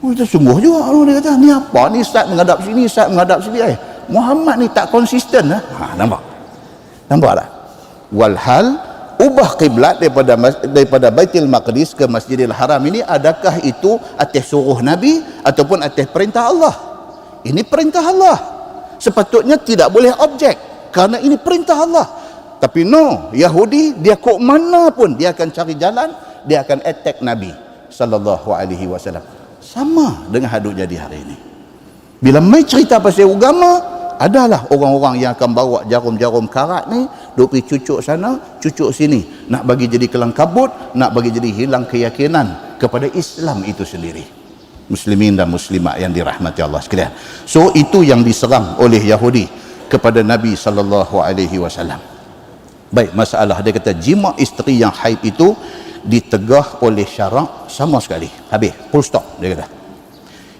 Kita sungguh juga. Dia kata, ni apa? Ni Ustaz menghadap sini, Ustaz menghadap sini. Muhammad ni tak konsisten. Nampak? Nampak tak? Walhal, ubah kiblat daripada Baitul Maqdis ke Masjidil Haram ini, adakah itu atas suruh Nabi ataupun atas perintah Allah? Ini perintah Allah. Sepatutnya tidak boleh objek kerana ini perintah Allah. Tapi no, Yahudi dia kok mana pun dia akan cari jalan, dia akan attack Nabi sallallahu alaihi wasallam. Sama dengan hadut jadi hari ini. Bila mai cerita pasal agama, adalah orang-orang yang akan bawa jarum-jarum karat ni duk pergi cucuk sana, cucuk sini, nak bagi jadi kelang kabut, nak bagi jadi hilang keyakinan kepada Islam itu sendiri. Muslimin dan muslimat yang dirahmati Allah sekalian. So itu yang diserang oleh Yahudi kepada Nabi sallallahu alaihi wasallam. Baik, masalah dia kata jima isteri yang haid itu ditegah oleh syarak sama sekali. Habis, full stop dia kata.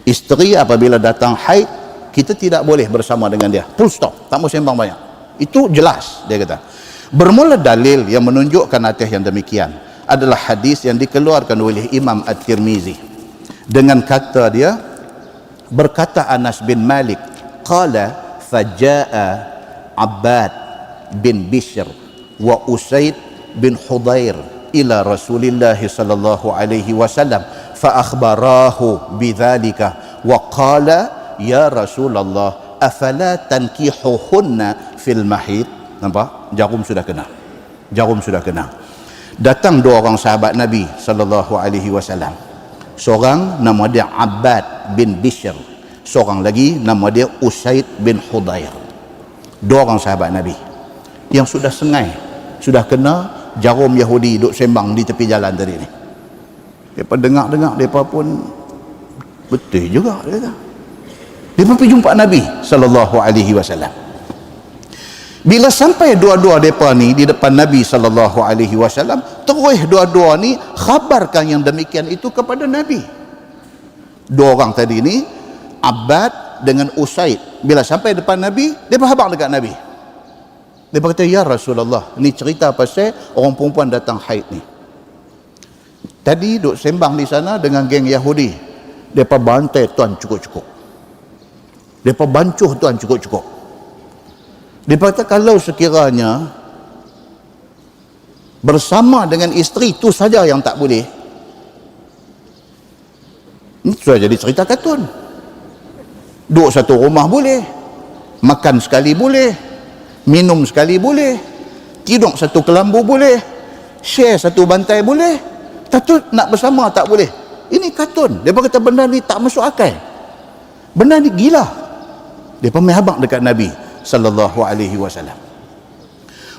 Isteri apabila datang haid, kita tidak boleh bersama dengan dia. Full stop, tak mau sembang banyak. Itu jelas dia kata. Bermula dalil yang menunjukkan atas yang demikian adalah hadis yang dikeluarkan oleh Imam At-Tirmizi dengan kata dia, berkata Anas bin Malik, qala faja'a Abbad bin Bishr wa Usaid bin Hudair ila Rasulillah sallallahu alaihi wasallam fa akhbarahu bidzalika wa qala ya Rasulullah afala tankihuhunna fil mahid. Nampak? Jarum sudah kena. Datang dua orang sahabat Nabi sallallahu alaihi wasallam. Seorang nama dia Abbad bin Bishr, seorang lagi nama dia Usaid bin Hudair. Dua orang sahabat Nabi yang sudah sengai, sudah kena jarum Yahudi duk sembang di tepi jalan tadi ni. Mereka dengar-dengar, mereka pun betul juga dia kata. Dia pergi jumpa Nabi sallallahu alaihi wasallam. Bila sampai dua-dua depa ni di depan Nabi sallallahu alaihi wasallam, terus dua-dua ni khabarkan yang demikian itu kepada Nabi. Dua orang tadi ni, Abbad dengan Usaid, bila sampai depan Nabi, depa khabar dekat Nabi. Depa kata, ya Rasulullah, ni cerita pasal orang perempuan datang haid ni. Tadi duk sembang di sana dengan geng Yahudi. Depa bantai tuan cukup-cukup. Depa bancuh tuan cukup-cukup. Dia kata kalau sekiranya bersama dengan isteri tu saja yang tak boleh, ini sudah jadi cerita kartun. Duduk satu rumah boleh, makan sekali boleh, minum sekali boleh, tidur satu kelambu boleh, share satu bantai boleh, tapi nak bersama tak boleh. Ini kartun. Dia kata benda ni tak masuk akal, benda ni gila. Dia pemihak dekat Nabi sallallahu alaihi wasallam.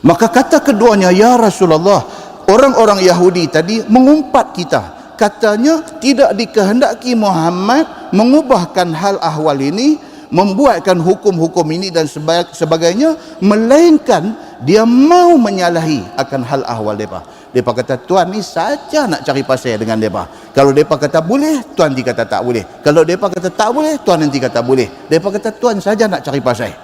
Maka kata keduanya, ya Rasulullah, orang-orang Yahudi tadi mengumpat kita, katanya tidak dikehendaki Muhammad mengubahkan hal ahwal ini, membuatkan hukum-hukum ini dan sebagainya, melainkan dia mau menyalahi akan hal ahwal mereka. Mereka kata tuan ni saja nak cari pasal dengan mereka. Kalau mereka kata boleh, tuan nanti kata tak boleh. Kalau mereka kata tak boleh, tuan nanti kata boleh. Mereka kata tuan saja nak cari pasal.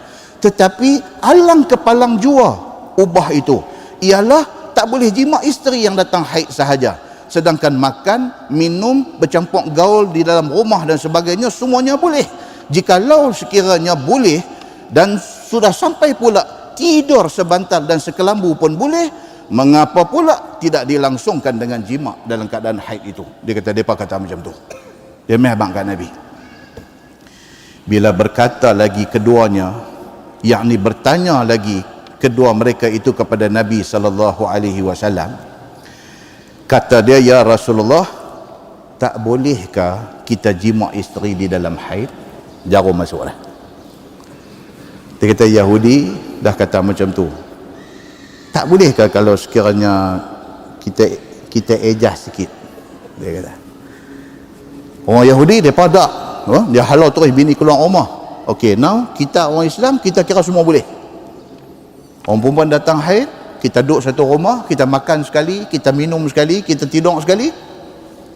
Tetapi alang kepalang jua ubah itu ialah tak boleh jima isteri yang datang haid sahaja, sedangkan makan, minum, bercampur gaul di dalam rumah dan sebagainya semuanya boleh. Jikalau sekiranya boleh dan sudah sampai pula tidur sebantal dan sekelambu pun boleh, mengapa pula tidak dilangsungkan dengan jima dalam keadaan haid itu? Dia kata, mereka kata macam tu. Dia mehbangkan Nabi. Bila berkata lagi keduanya, yakni bertanya lagi kedua mereka itu kepada Nabi sallallahu alaihi wasallam, kata dia, ya Rasulullah, tak bolehkah kita jima isteri di dalam haid? Jarum masuklah. Dia kata Yahudi dah kata macam tu, tak bolehkah kalau sekiranya kita ejah sikit? Dia kata orang Yahudi depa tak, dia halau terus bini keluar rumah. Okey, now kita orang Islam, kita kira semua boleh. Orang perempuan datang haid, kita duduk satu rumah, kita makan sekali, kita minum sekali, kita tidur sekali,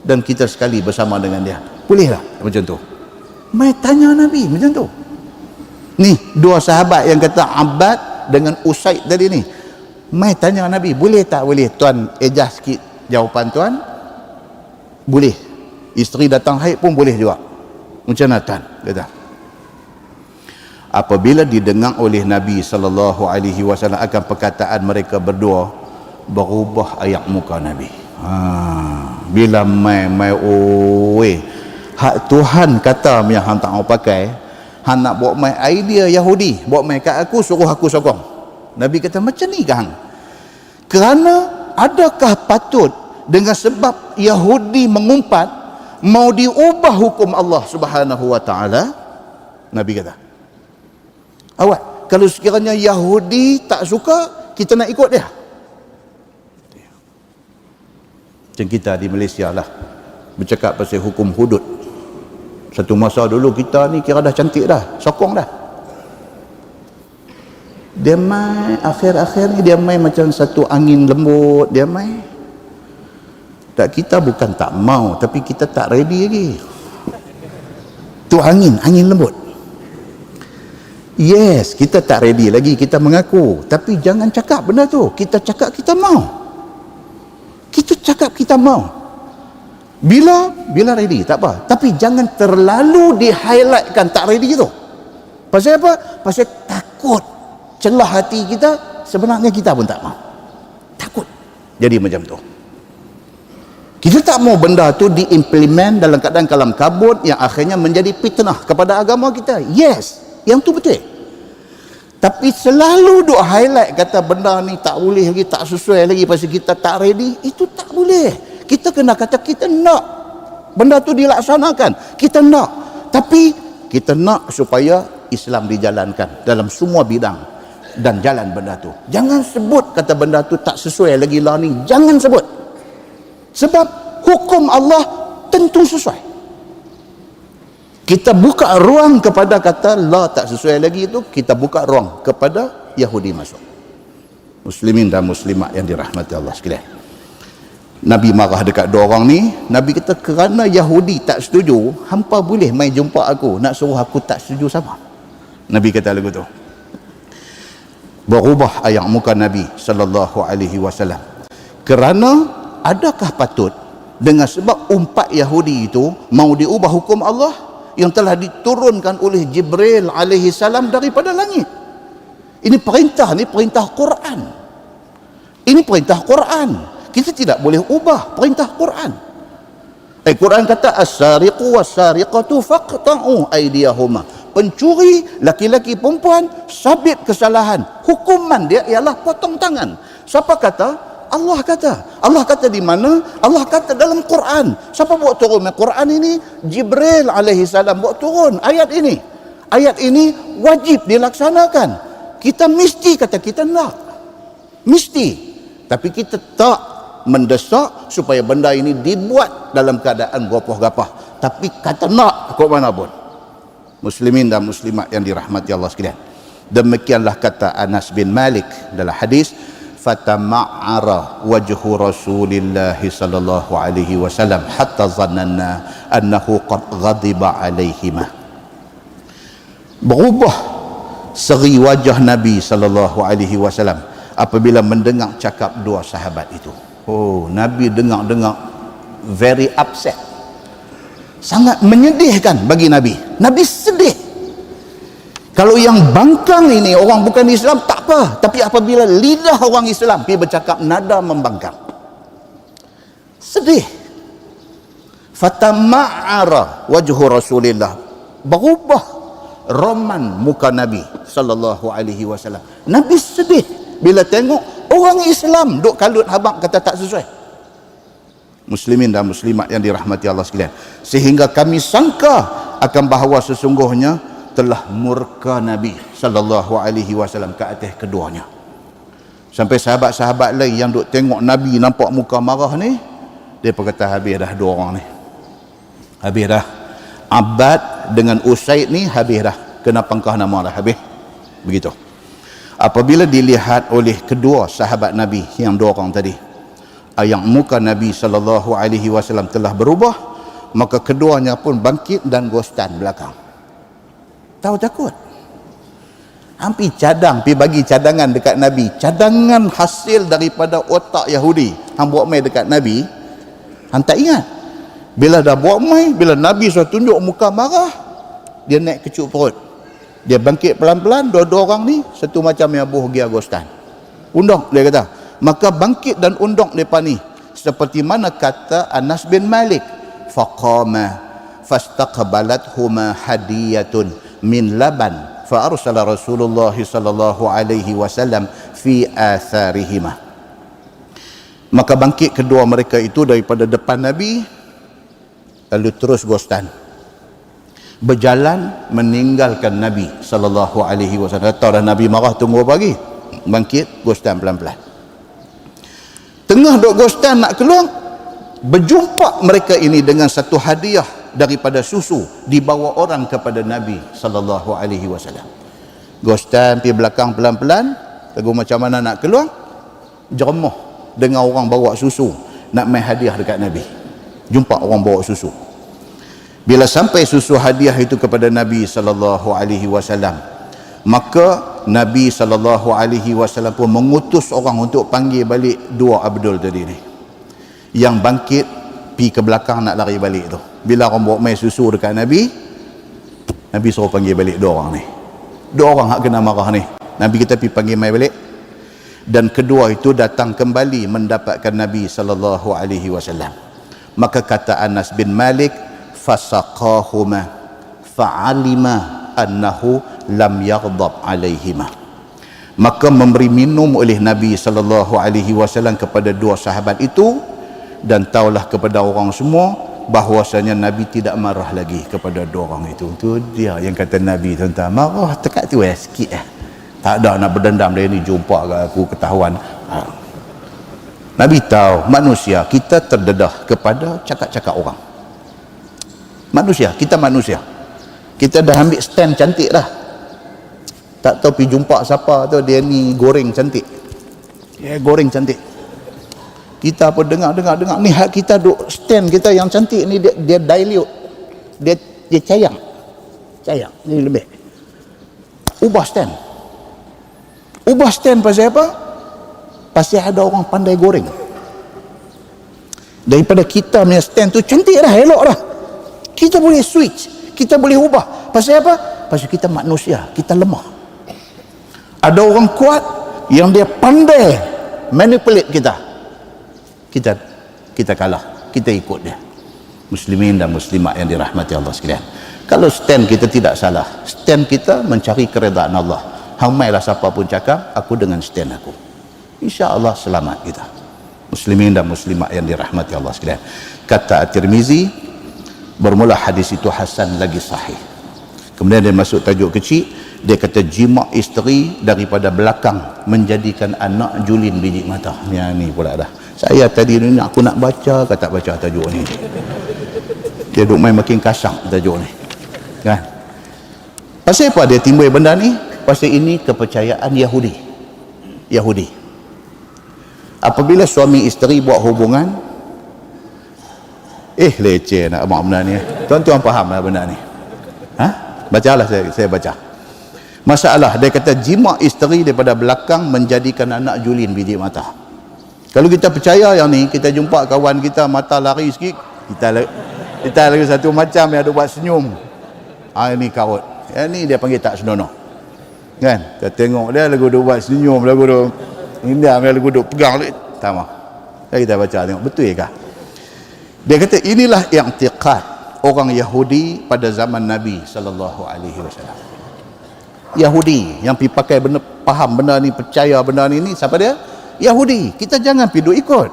dan kita sekali bersama dengan dia. Boleh lah macam tu? Mai tanya Nabi macam tu. Ni dua sahabat yang kata Abbad dengan Usaid tadi ni, mai tanya Nabi, boleh tak boleh? Tuan ejah sikit jawapan tuan. Boleh. Isteri datang haid pun boleh juga. Macam mana tuan? Kata. Apabila didengar oleh Nabi sallallahu alaihi wasallam akan perkataan mereka berdua, berubah ayat muka Nabi. Bila mai hak Tuhan kata yang hang tak mau pakai, hang nak buat mai idea Yahudi, buat mai kat aku, suruh aku sokong. Nabi kata macam ni kan? Kerana adakah patut dengan sebab Yahudi mengumpat mau diubah hukum Allah Subhanahu wa taala? Nabi kata, awak, kalau sekiranya Yahudi tak suka, kita nak ikut dia. Macam kita di Malaysia lah, bercakap pasal hukum hudud. Satu masa dulu kita ni kira dah cantik dah, sokong dah. Dia mai, akhir-akhir ni dia mai macam satu angin lembut, dia mai. Tak, kita bukan tak mau, tapi kita tak ready lagi. Tu angin lembut. Yes, kita tak ready lagi, kita mengaku. Tapi jangan cakap benda tu. Kita cakap kita mau. Kita cakap kita mau. Bila ready, tak apa. Tapi jangan terlalu di-highlightkan tak ready tu. Pasal apa? Pasal takut celah hati kita, sebenarnya kita pun tak mau. Takut. Jadi macam tu. Kita tak mau benda tu diimplement dalam keadaan kalam kabut yang akhirnya menjadi fitnah kepada agama kita. Yes, yang tu betul. Tapi selalu duk highlight kata benda ni tak boleh lagi, tak sesuai lagi pasal kita tak ready, itu tak boleh. Kita kena kata kita nak benda tu dilaksanakan, kita nak. Tapi kita nak supaya Islam dijalankan dalam semua bidang dan jalan benda tu. Jangan sebut kata benda tu tak sesuai lagi lah ni, jangan sebut. Sebab hukum Allah tentu sesuai. Kita buka ruang kepada kata la tak sesuai lagi itu, kita buka ruang kepada Yahudi masuk. Muslimin dan muslimat yang dirahmati Allah sekalian. Nabi marah dekat dua orang ni. Nabi kata kerana Yahudi tak setuju, hampa boleh mai jumpa aku nak suruh aku tak setuju sama. Nabi kata lagu tu. Berubah ayat muka Nabi sallallahu alaihi wasallam. Kerana adakah patut dengan sebab umpat Yahudi itu mau diubah hukum Allah yang telah diturunkan oleh Jibril alaihi salam daripada langit? Ini perintah Quran. Ini perintah Quran. Kita tidak boleh ubah perintah Quran. Quran kata as-sariqu was-sariqatu faqta'u aydiyahuma. Pencuri laki-laki perempuan sabit kesalahan, hukuman dia ialah potong tangan. Siapa kata? Allah kata. Allah kata di mana? Allah kata dalam Quran. Siapa buat turun Quran ini? Jibril alaihi salam buat turun ayat ini. Ayat ini wajib dilaksanakan. Kita mesti, kata kita nak. Mesti. Tapi kita tak mendesak supaya benda ini dibuat dalam keadaan gapah-gapah. Tapi kata nak kok mana pun. Muslimin dan muslimat yang dirahmati Allah sekalian. Demikianlah kata Anas bin Malik dalam hadis, fatama'ara wajhu Rasulillah sallallahu alaihi wasallam hatta zannanna annahu qad ghadiba alaihima. Berubah seri wajah Nabi sallallahu alaihi wasallam apabila mendengar cakap dua sahabat itu. Oh, Nabi dengar very upset. Sangat menyedihkan bagi Nabi. Nabi sedih. Kalau yang bangkang ini orang bukan Islam tak apa, tapi apabila lidah orang Islam pergi bercakap nada membangkang, sedih. Fatama'ara wajhu Rasulillah, berubah roman muka Nabi sallallahu alaihi wasallam. Nabi sedih bila tengok orang Islam duk kalut habaq kata tak sesuai. Muslimin dan muslimat yang dirahmati Allah sekalian, sehingga kami sangka akan bahawa sesungguhnya telah murka Nabi sallallahu alaihi wasallam ke atas keduanya. Sampai sahabat-sahabat lain yang duk tengok Nabi nampak muka marah ni, dia berkata habis dah dua orang ni. Habis dah. Abbad dengan Usaid ni habis dah. Kena pangkah nama dah habis. Begitu. Apabila dilihat oleh kedua sahabat Nabi yang dua orang tadi, ayat muka Nabi sallallahu alaihi wasallam telah berubah, maka keduanya pun bangkit dan gostan belakang. Tahu takut. Hampir cadang, pergi bagi cadangan dekat Nabi. Cadangan hasil daripada otak Yahudi. Hang buat mai dekat Nabi, hang tak ingat. Bila dah buat mai, bila Nabi sudah tunjuk muka marah, dia naik kecup perut. Dia bangkit pelan-pelan, dua-dua orang ni satu macam yang buh gi agostan. Undang dia kata. Maka bangkit dan undang mereka ni seperti mana kata Anas bin Malik, faqama fastaqbalathuma hadiyatun min laban fa arsala Rasulullah sallallahu alaihi wasallam fi atharihima. Maka bangkit kedua mereka itu daripada depan Nabi, lalu terus gostan berjalan meninggalkan Nabi sallallahu alaihi wasallam. Tahu dah Nabi marah, tunggu pagi, bangkit gostan pelan-pelan. Tengah duk gostan nak keluar, berjumpa mereka ini dengan satu hadiah daripada susu dibawa orang kepada Nabi sallallahu alaihi wasallam. Gostan pergi belakang pelan-pelan, tegur macam mana nak keluar, jeremuh dengan orang bawa susu nak mai hadiah dekat Nabi. Jumpa orang bawa susu. Bila sampai susu hadiah itu kepada Nabi sallallahu alaihi wasallam, maka Nabi sallallahu alaihi wasallam pun mengutus orang untuk panggil balik dua Abdul tadi ni. Yang bangkit pi ke belakang nak lari balik tu. Bila orang bawa mai susu dekat Nabi, Nabi suruh panggil balik dua orang ni. Dua orang hak kena marah ni. Nabi kita pi panggil mai balik. Dan kedua itu datang kembali mendapatkan Nabi sallallahu alaihi wasallam. Maka kata Anas bin Malik, fasaqahuma fa'alima annahu lam yaghdab alaihima. Maka memberi minum oleh Nabi sallallahu alaihi wasallam kepada dua sahabat itu, dan taulah kepada orang semua bahwasanya Nabi tidak marah lagi kepada dua orang itu. Itu dia yang kata Nabi, tuan-tuan, marah tekat tu sikit tak ada nak berdendam dia ni jumpa kat aku ketahuan. Nabi tahu manusia kita terdedah kepada cakap-cakap orang. Manusia, kita manusia. Kita dah ambil stand cantik dah. Tak tahu pergi jumpa siapa tu, dia ni goreng cantik. Dia goreng cantik. Kita apa dengar ni hak kita duk stand kita yang cantik ni dia dilute. Dia cayang. Ni lebih. Ubah stand. Pasal apa? Pasal ada orang pandai goreng. Daripada kita punya stand tu cantik dah, elok dah. Kita boleh switch, kita boleh ubah. Pasal apa? Pasal kita manusia, kita lemah. Ada orang kuat yang dia pandai manipulate kita. Kita kalah, kita ikut dia. Muslimin dan muslimat yang dirahmati Allah sekalian. Kalau stand kita tidak salah, stand kita mencari keredaan Allah. Hamailah siapa pun cakap, aku dengan stand aku. InsyaAllah selamat kita. Muslimin dan muslimat yang dirahmati Allah sekalian. Kata At-Tirmizi, bermula hadis itu hasan lagi sahih. Kemudian dia masuk tajuk kecil, dia kata jima' isteri daripada belakang menjadikan anak julin biji mata. Yang ni pula dah. Saya tadi ni aku nak baca, kata baca tajuk ni. Dia duk main makin kasar tajuk ni. Kan? Pasal apa dia timbul benda ni? Pasal ini kepercayaan Yahudi. Apabila suami isteri buat hubungan, leceh nak abang benda ni. Tuan-tuan faham lah benda ni. Bacalah saya baca. Masalah dia kata jima' isteri daripada belakang menjadikan anak julin biji mata. Kalau kita percaya yang ni, kita jumpa kawan kita mata lari sikit, kita lagi satu macam yang ada buat senyum. Ini kawat. Yang ni dia panggil tak senonoh. Kan? Kita tengok dia lagu duk buat senyum, lagu duk indah, lagu duk pegang lagi. Sama. Kita baca tengok betul ke? Dia kata inilah i'tiqad orang Yahudi pada zaman Nabi sallallahu alaihi wasallam. Yahudi yang pergi pakai benda, faham benda ni, percaya benda ni siapa dia? Yahudi. Kita jangan pergi ikut.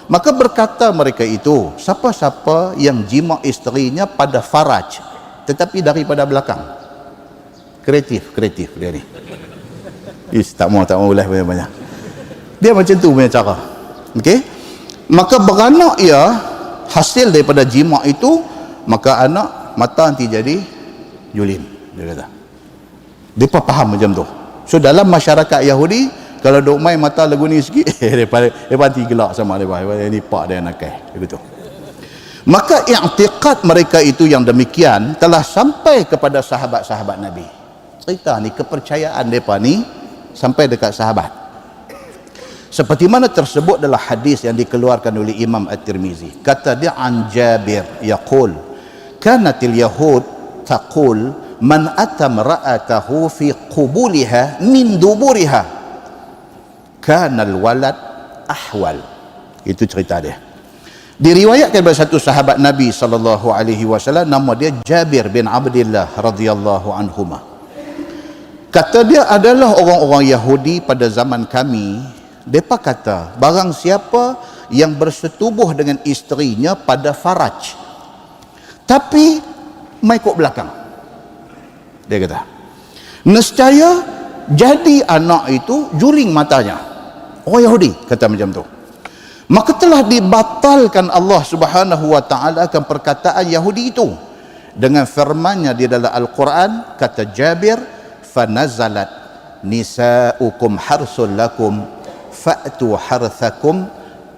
Maka berkata mereka itu, siapa-siapa yang jima' isterinya pada faraj, tetapi daripada belakang. Kreatif dia ni. Tak mau ulas banyak-banyak. Dia macam tu punya cara. Okey? Maka beranak ia hasil daripada jima' itu, maka anak mata nanti jadi julin. Dia kata. Dia faham macam tu. So dalam masyarakat Yahudi, kalau duk main mata lagu ni sikit, dia nanti gelak sama dia. Ini pak dia nakal. Begitu. Maka i'tiqad mereka itu yang demikian telah sampai kepada sahabat-sahabat Nabi. Cerita ni, kepercayaan mereka ni sampai dekat sahabat. Seperti mana tersebut dalam hadis yang dikeluarkan oleh Imam At-Tirmizi. Kata dia an Jabir yaqul, kanatil yahud taqul man atam ra'atahu fi qubuliha min duburiha kana al-walad ahwal. Itu cerita dia. Diriwayatkan oleh satu sahabat Nabi sallallahu alaihi wasallam, nama dia Jabir bin Abdullah radhiyallahu anhuma. Kata dia adalah orang-orang Yahudi pada zaman kami, mereka kata barang siapa yang bersetubuh dengan isterinya pada faraj tapi mai kok belakang, dia kata nescaya jadi anak itu juling matanya. Orang Yahudi kata macam tu. Maka telah dibatalkan Allah Subhanahu wa taala akan perkataan Yahudi itu dengan firman-Nya di dalam Al-Quran. Kata Jabir, fanazalat nisaukum harsul lakum fa'tu harthakum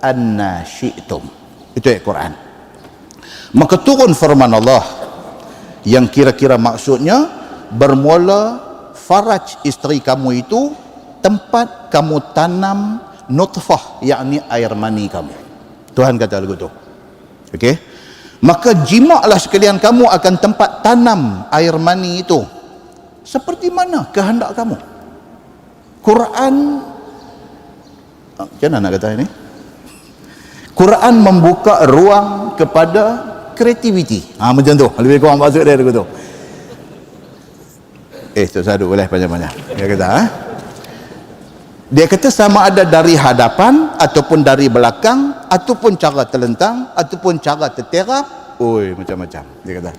anna syi'tum. Itu ayat Quran. Maka turun firman Allah yang kira-kira maksudnya, bermula faraj isteri kamu itu tempat kamu tanam nutfah, yakni air mani kamu. Tuhan kata lagu tu. Okey. Maka jimaklah sekalian kamu akan tempat tanam air mani itu seperti mana kehendak kamu. Quran, macam mana nak kata ini? Quran membuka ruang kepada kreativiti. Macam tu. Lebih kurang maksud dia lagu tu. Tak sadut boleh panjang-panjang. Dia kata, dia kata sama ada dari hadapan ataupun dari belakang ataupun cara terlentang ataupun cara terterap, macam-macam dia kata,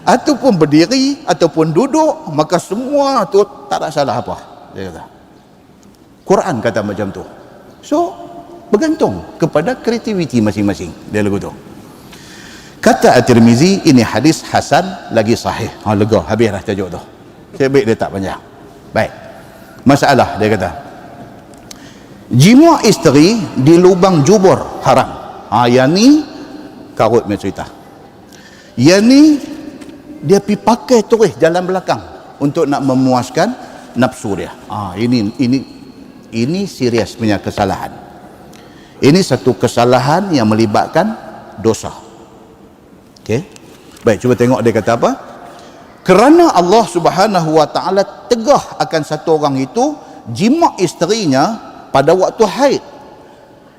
ataupun berdiri ataupun duduk, maka semua tu tak ada salah apa, dia kata. Quran kata macam tu. So bergantung kepada kreativiti masing-masing dia lagu tu. Kata At-Tirmizi, ini hadis hasan lagi sahih. Lega, habis dah tajuk tu. Saya baik dia tak panjang. Baik. Masalah dia kata, jima isteri di lubang jubur haram. Yang ni karut punya cerita. Yang ni dia pergi pakai terus jalan belakang untuk nak memuaskan nafsu dia. Ini serius punya kesalahan. Ini satu kesalahan yang melibatkan dosa. Okey. Baik, cuba tengok dia kata apa? Kerana Allah Subhanahu wa taala tegah akan satu orang itu jima isterinya pada waktu haid.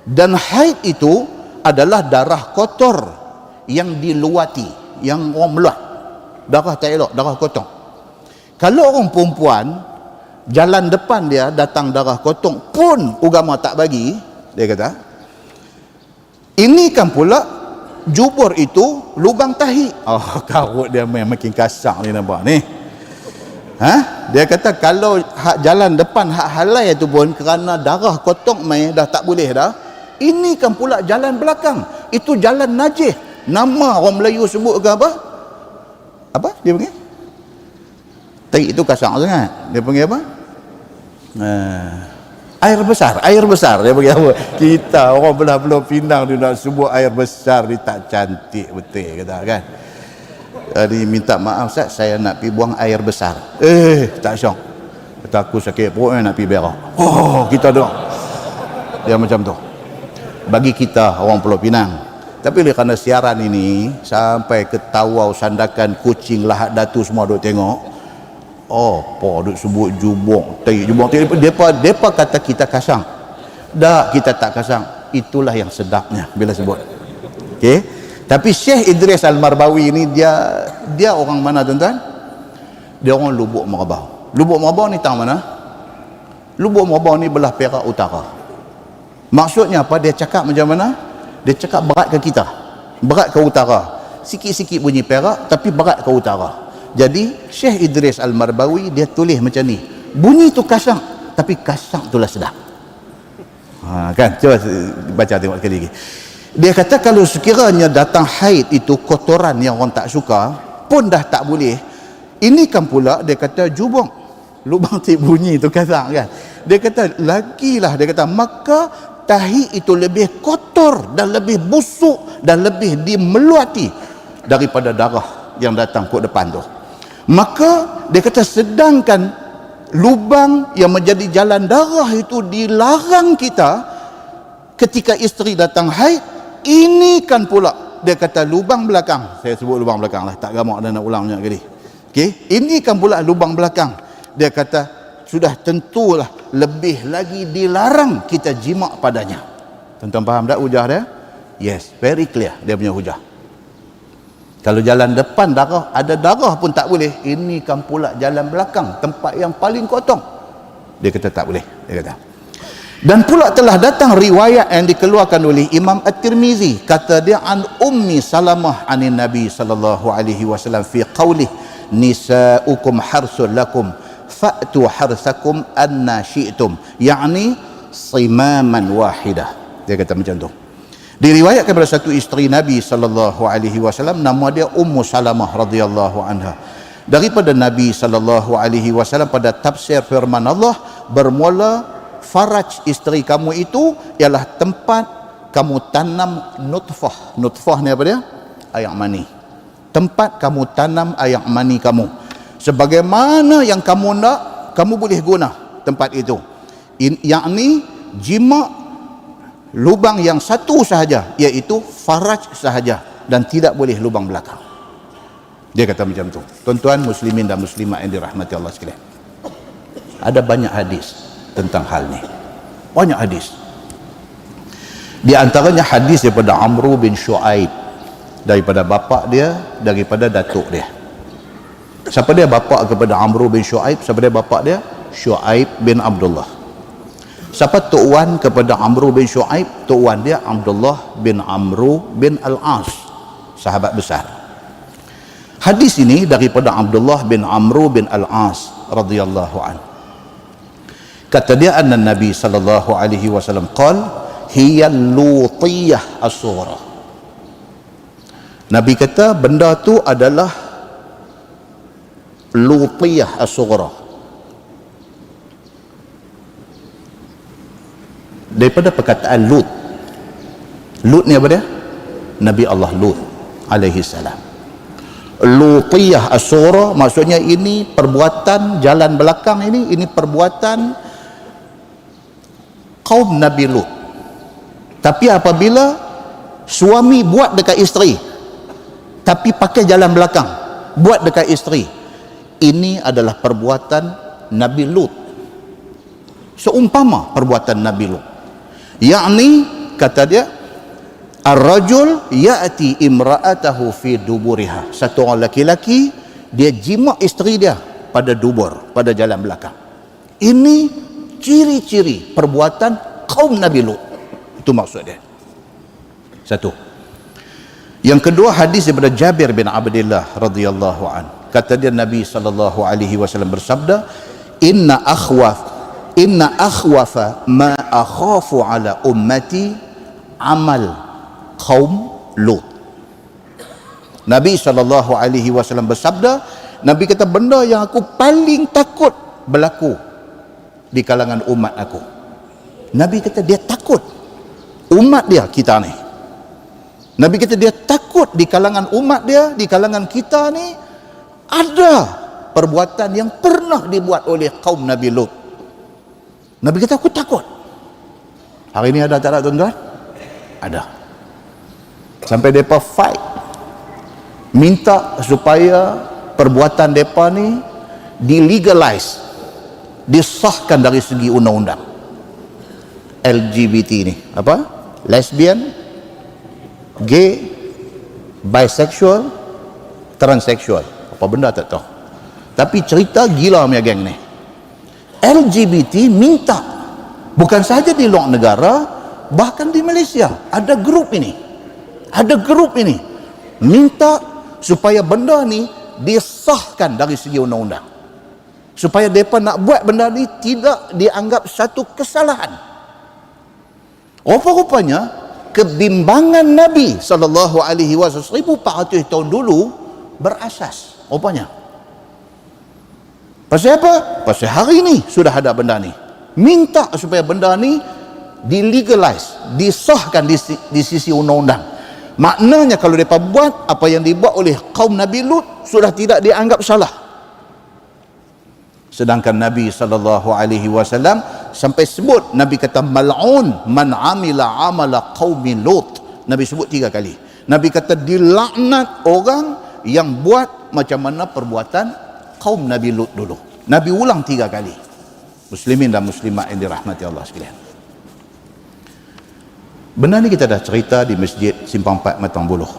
Dan haid itu adalah darah kotor yang diluati, yang orang meluat. Darah tak elok, darah kotor. Kalau orang perempuan jalan depan dia datang darah kotor pun agama tak bagi, dia kata, ini kan pula jubur itu lubang tahi. Karut dia makin kasar ni, nampak ni. Dia kata kalau hak jalan depan hak halai itu pun kerana darah kotor mai dah tak boleh dah. Ini kan pula jalan belakang, itu jalan najis. Nama orang Melayu sebut ke apa? Apa dia panggil? Tahi itu kasar sangat. Dia panggil apa? Air besar dia bagi apa? Kita orang belah-belah Pinang dia nak sebut air besar, dia tak cantik betul kata kan. Jadi minta maaf Ustaz, saya nak pergi buang air besar. Tak syok. Kata aku sakit perut nak pergi berak. Kita doang. Dia macam tu. Bagi kita orang Pulau Pinang. Tapi kerana siaran ini sampai ke Tawau, Sandakan, Kuching, Lahad Datu semua duk tengok. Duk sebut jubung depa kata kita kasang. Dah, kita tak kasang. Itulah yang sedapnya bila sebut. Okey. Tapi Syekh Idris Al-Marbawi ni dia orang mana tuan-tuan? Dia orang Lubuk Merbau. Lubuk Merbau ni tang mana? Lubuk Merbau ni belah Perak Utara. Maksudnya apa? Dia cakap macam mana? Dia cakap berat ke kita, berat ke utara. Sikit-sikit bunyi Perak tapi berat ke utara. Jadi Syekh Idris Al-Marbawi dia tulis macam ni, bunyi tu kasang tapi kasang itulah sedap. Kan, coba baca tengok sekali lagi. Dia kata kalau sekiranya datang haid itu kotoran yang orang tak suka pun dah tak boleh. Ini kan pula dia kata jubung, lubang tip bunyi tu kasang kan. Dia kata lagilah, dia kata maka tahi itu lebih kotor dan lebih busuk dan lebih dimeluati daripada darah yang datang kod depan tu. Maka dia kata sedangkan lubang yang menjadi jalan darah itu dilarang kita ketika isteri datang haid, ini kan pula dia kata lubang belakang. Saya sebut lubang belakang lah, tak gamak dah nak ulang banyak kali. Okey, ini kan pula lubang belakang. Dia kata sudah tentulah lebih lagi dilarang kita jima padanya. Tuan-tuan faham tak hujah dia? Yes, very clear dia punya hujah. Kalau jalan depan darah, ada darah pun tak boleh. Ini kan pula jalan belakang, tempat yang paling kotor. Dia kata tak boleh, dia kata. Dan pula telah datang riwayat yang dikeluarkan oleh Imam At-Tirmizi, kata dia an Ummi Salamah anin Nabi sallallahu alaihi wasallam fi qaulih nisaukum harsul lakum fa'tu harsakum anna syi'tum, yakni simaman wahidah. Dia kata macam tu. Diriwayatkan kepada satu isteri Nabi sallallahu alaihi wasallam, nama dia Ummu Salamah radhiyallahu anha, daripada Nabi sallallahu alaihi wasallam pada tafsir firman Allah, bermula faraj isteri kamu itu ialah tempat kamu tanam nutfah. Nutfah ni apa dia? Air mani. Tempat kamu tanam air mani kamu. Sebagaimana yang kamu nak, kamu boleh guna tempat itu. Yakni jima lubang yang satu sahaja, iaitu faraj sahaja, dan tidak boleh lubang belakang. Dia kata macam tu. Tuan-tuan muslimin dan muslimat yang dirahmati Allah sekalian, ada banyak hadis tentang hal ni. Banyak hadis. Di antaranya hadis daripada Amru bin Shu'aib, daripada bapa dia, daripada datuk dia. Siapa dia bapa kepada Amru bin Shu'aib? Siapa dia bapa dia? Shu'aib bin Abdullah. Siapa Tok Wan kepada Amru bin Shu'aib? Tok Wan dia Abdullah bin Amru bin Al-As, sahabat besar. Hadis ini daripada Abdullah bin Amru bin Al-As radhiyallahu anhu. Kata dia anna Nabi sallallahu alaihi wasallam qala hiya lutiyah as-sughra. Nabi kata benda tu adalah Lutiyah as-Sughra, daripada perkataan Lut. Lut ni apa dia? Nabi Allah Lut alaihi salam. Lutiyah as-Sughra maksudnya ini perbuatan jalan belakang, ini perbuatan kaum Nabi Lut. Tapi apabila suami buat dekat isteri, tapi pakai jalan belakang, buat dekat isteri, ini adalah perbuatan Nabi Lut, seumpama perbuatan Nabi Lut. Yakni kata dia, ar-rajul ya'ti imra'atahu fi duburiha, satu orang laki-laki dia jima isteri dia pada dubur, pada jalan belakang. Ini ciri-ciri perbuatan kaum Nabi Lut. Itu maksud dia. Satu. Yang kedua, hadis daripada Jabir bin Abdullah radhiyallahu an. Kata dia, Nabi sallallahu alaihi wasallam bersabda, inna akhwafa ma akhafu ala ummati amal kaum Lut. Nabi sallallahu alaihi wasallam bersabda, Nabi kata benda yang aku paling takut berlaku di kalangan umat aku. Nabi kata dia takut umat dia, kita ni. Nabi kata dia takut di kalangan umat dia, di kalangan kita ni ada perbuatan yang pernah dibuat oleh kaum Nabi Lut. Nabi kata aku takut. Hari ini ada tak ada tuan-tuan? Ada. Sampai mereka fight, minta supaya perbuatan mereka ni dilegalize, disahkan dari segi undang-undang. LGBT ni apa? Lesbian, gay, bisexual, transseksual, apa benda tak tahu. Tapi cerita gila punya geng ni. LGBT minta, bukan saja di luar negara, bahkan di Malaysia ada grup ini minta supaya benda ni disahkan dari segi undang-undang, supaya mereka nak buat benda ni tidak dianggap satu kesalahan. Rupa-rupanya kebimbangan Nabi sallallahu alaihi wasallam 1400 tahun dulu berasas rupanya. Pasal apa? Pasal hari ni sudah ada benda ni. Minta supaya benda ni dilegalize, disahkan di sisi undang-undang. Maknanya kalau mereka buat apa yang dibuat oleh kaum Nabi Lut sudah tidak dianggap salah. Sedangkan Nabi sallallahu alaihi wasallam sampai sebut, Nabi kata mal'un man amila amala qaumi Lut. Nabi sebut 3 kali. Nabi kata dilaknat orang yang buat macam mana perbuatan kaum Nabi Lut dulu. Nabi ulang 3 kali. Muslimin dan muslimat yang dirahmati Allah sekalian. Benda ni kita dah cerita di Masjid Simpang 4 Matang Buluh.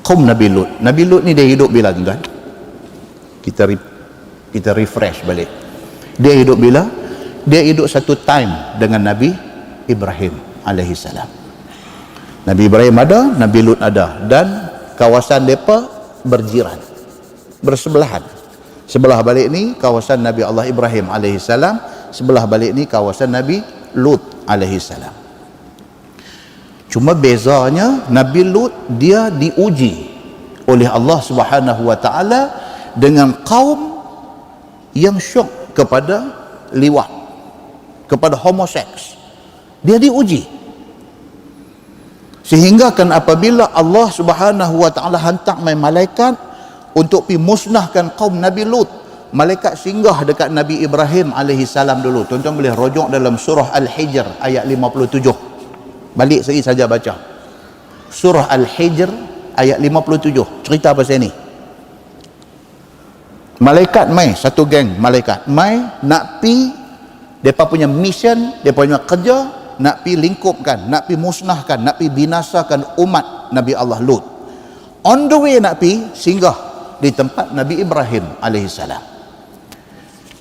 Kaum Nabi Lut. Nabi Lut ni dia hidup bila tuan-tuan? Kita refresh balik. Dia hidup bila? Dia hidup satu time dengan Nabi Ibrahim alaihi salam. Nabi Ibrahim ada, Nabi Lut ada, dan kawasan mereka berjiran, bersebelahan. Sebelah balik ni kawasan Nabi Allah Ibrahim alaihi salam, sebelah balik ni kawasan Nabi Lut alaihi salam. Cuma bezanya Nabi Lut dia diuji oleh Allah Subhanahu wa taala dengan kaum yang syok kepada liwat, kepada homoseks. Dia diuji. Sehingga kan apabila Allah Subhanahu wa taala hantar malaikat untuk pergi musnahkan kaum Nabi Lut, malaikat singgah dekat Nabi Ibrahim alaihi salam dulu. Tuan-tuan boleh rujuk dalam surah Al-Hijr ayat 57. Balik sekali saja baca. Surah Al-Hijr ayat 57. Cerita pasal ni. Malaikat mai, satu geng malaikat mai nak pi, mereka punya mission, mereka punya kerja nak pi lingkupkan, nak pi musnahkan, nak pi binasakan umat Nabi Allah Lut. On the way nak pi singgah di tempat Nabi Ibrahim alaihi salam.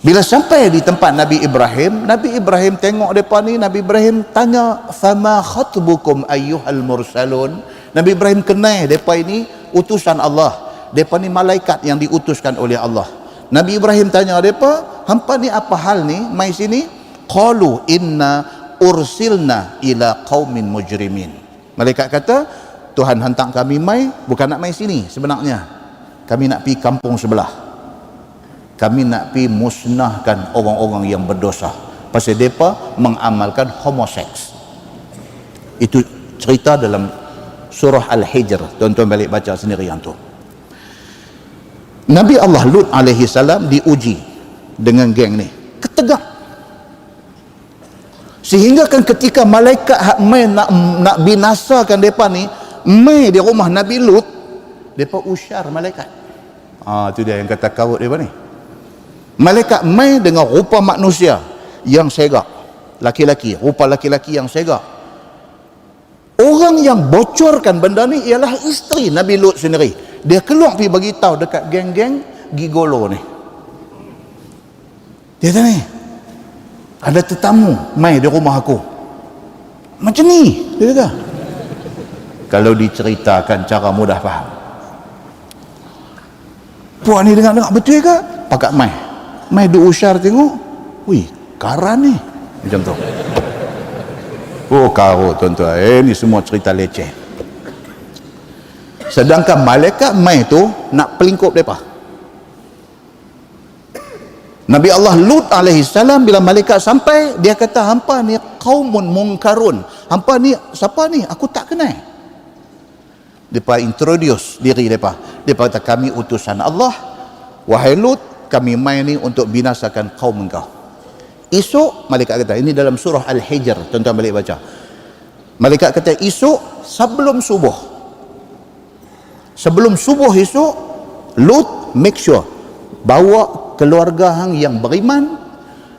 Bila sampai di tempat Nabi Ibrahim tengok mereka ni, Nabi Ibrahim tanya, fama khatbukum ayyuhal mursalun. Nabi Ibrahim kenal mereka ini utusan Allah. Mereka ni malaikat yang diutuskan oleh Allah. Nabi Ibrahim tanya mereka, hampa ni apa hal ni mai sini? Qalu inna ursilna ila qaumin mujrimin. Malaikat kata, Tuhan hantar kami mai, bukan nak mai sini sebenarnya. Kami nak pergi kampung sebelah. Kami nak pergi musnahkan orang-orang yang berdosa. Pasal mereka mengamalkan homoseks. Itu cerita dalam surah Al-Hijr. Tuan-tuan balik baca sendiri yang tu. Nabi Allah Lut alaihi salam diuji dengan geng ni. Ketegak. Sehingga kan ketika malaikat hak mai nak binasakan depa ni, mai di rumah Nabi Lut, depa usyar malaikat. Tu dia yang kata kawut depa ni. Malaikat mai dengan rupa manusia yang segak. Laki-laki, rupa laki-laki yang segak. Orang yang bocorkan benda ni ialah isteri Nabi Lut sendiri. Dia keluar pergi bagi tahu dekat geng-geng gigolo ni. Dia kata ni, ada tetamu mai di rumah aku. Macam ni, dia kata. Kalau diceritakan cara mudah faham. Puan ni dengar-dengar betul ke? Pakat mai. Mai duk usyar tengok. Wih, karan ni. Macam tu. Oh, karut tuan-tuan. Ni semua cerita leceh. Sedangkan malaikat mai tu nak pelingkup mereka. Nabi Allah Lut alaihi salam bila malaikat sampai, dia kata, hampa ni qaumun munkarun. Hampa ni siapa ni? Aku tak kenal. Depa introduce diri depa. Depa kata, kami utusan Allah. Wahai Lut, kami mai ni untuk binasakan kaum engkau. Esok malaikat kata, ini dalam surah Al-Hijr, tuan-tuan balik baca. Malaikat kata, esok sebelum subuh. Sebelum subuh esok, Lut make sure bawa keluarga hang yang beriman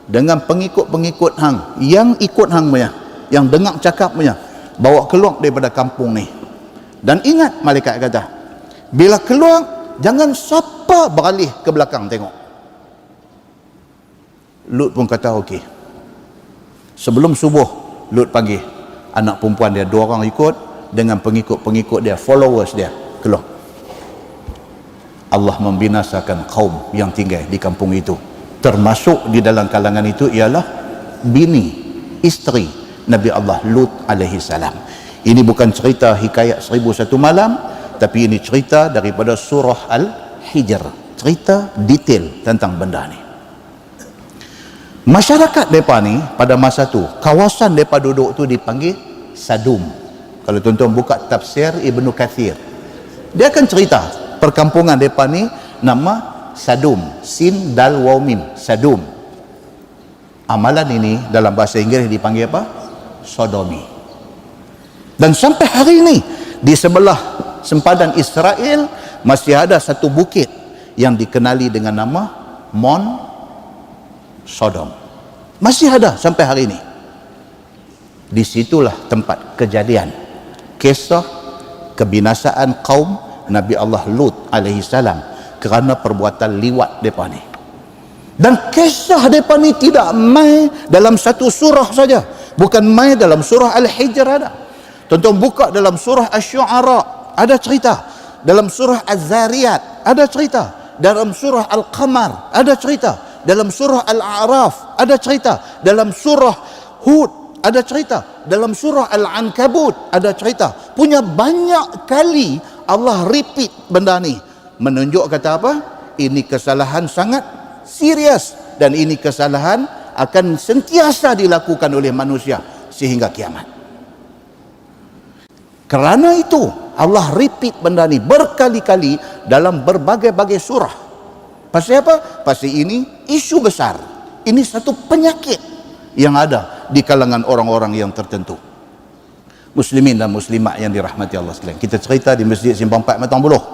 dengan pengikut-pengikut hang yang ikut hang punya, yang dengar cakap punya, bawa keluar daripada kampung ni. Dan ingat, malaikat kata, bila keluar jangan siapa beralih ke belakang tengok. Lut pun kata okey. Sebelum subuh, Lut panggil anak perempuan dia, 2 orang ikut dengan pengikut-pengikut dia, followers dia, keluar. Allah membinasakan kaum yang tinggal di kampung itu. Termasuk di dalam kalangan itu ialah bini, isteri Nabi Allah Lut alaihi salam. Ini bukan cerita hikayat 1001 malam, tapi ini cerita daripada surah Al-Hijr. Cerita detail tentang benda ni. Masyarakat mereka ni pada masa tu, kawasan mereka duduk tu dipanggil Sadum. Kalau tuan-tuan buka tafsir Ibnu Kathir, dia akan cerita perkampungan mereka ni nama Sadum. Sin dal waw mim, Sadum. Amalan ini dalam bahasa Inggeris dipanggil apa? Sodomi. Dan sampai hari ini di sebelah sempadan Israel masih ada satu bukit yang dikenali dengan nama Mount Sodom. Masih ada sampai hari ini. Disitulah tempat kejadian kisah kebinasaan kaum Nabi Allah Lut alaihi salam kerana perbuatan liwat mereka ni. Dan kisah mereka ni tidak mai dalam satu surah saja, bukan mai dalam surah Al-Hijr ada. Tuan-tuan buka dalam surah Asy-Syu'ara ada cerita, dalam surah Az-Zariyat ada cerita, dalam surah Al-Qamar ada cerita, dalam surah Al-A'raf ada cerita, dalam surah Hud ada cerita, dalam surah Al-Ankabut ada cerita. Punya banyak kali Allah repeat benda ni, menunjuk kata apa? Ini kesalahan sangat serius dan ini kesalahan akan sentiasa dilakukan oleh manusia sehingga kiamat. Kerana itu Allah repeat benda ni berkali-kali dalam berbagai-bagai surah. Pasal apa? Pasal ini isu besar. Ini satu penyakit yang ada di kalangan orang-orang yang tertentu. Muslimin dan muslimat yang dirahmati Allah sekalian. Kita cerita di Masjid Simpang 4 Matang Buluh.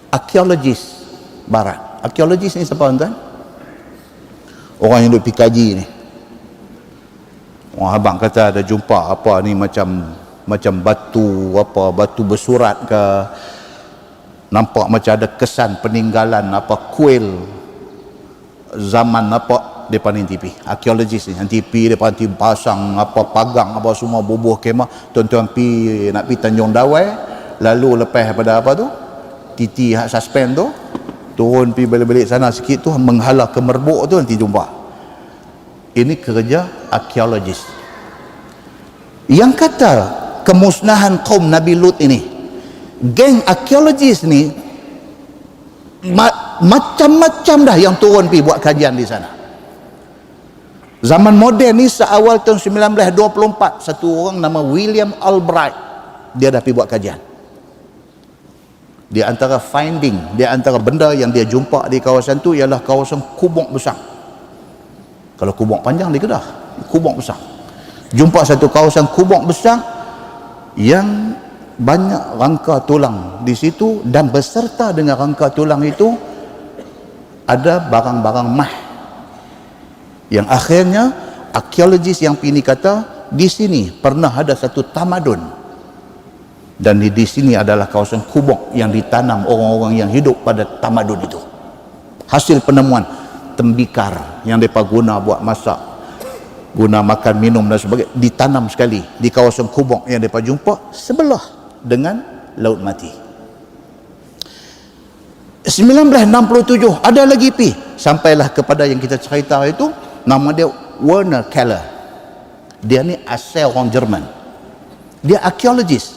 Arkeologis barat. Arkeologis ni siapa tuan? Orang yang duk pergi kaji ni. Orang abang kata ada jumpa apa ni macam batu apa, batu bersurat ke, nampak macam ada kesan peninggalan apa kuil zaman apa depan ni TV. Arkeologis ni nanti pi depan nanti pasang apa pagang apa semua bubuh kemah. Tuan-tuan pi nak pi Tanjung Dawai, lalu lepas pada apa tu titi hak suspend tu, turun pi balik-balik sana sikit tu menghala ke Merbuk tu nanti jumpa. Ini kerja arkeologis yang kata kemusnahan kaum Nabi Lut ini. Geng arkeologis ni macam-macam dah yang turun pi buat kajian di sana. Zaman moden ni seawal tahun 1924, satu orang nama William Albright, dia dah pi buat kajian. Di antara finding, di antara benda yang dia jumpa di kawasan tu ialah kawasan kubur besar. Kalau kubur panjang di Kedah, kubur besar. Jumpa satu kawasan kubur besar yang banyak rangka tulang di situ, dan beserta dengan rangka tulang itu ada barang-barang mah, yang akhirnya arkeologis yang pini kata di sini pernah ada satu tamadun, dan di sini adalah kawasan kubur yang ditanam orang-orang yang hidup pada tamadun itu. Hasil penemuan tembikar yang mereka guna buat masak, guna makan minum dan sebagainya, ditanam sekali di kawasan kubur yang mereka jumpa sebelah dengan Laut Mati. 1967 ada lagi pi, sampailah kepada yang kita cerita itu, nama dia Werner Keller. Dia ni asal orang Jerman, dia arkeologis.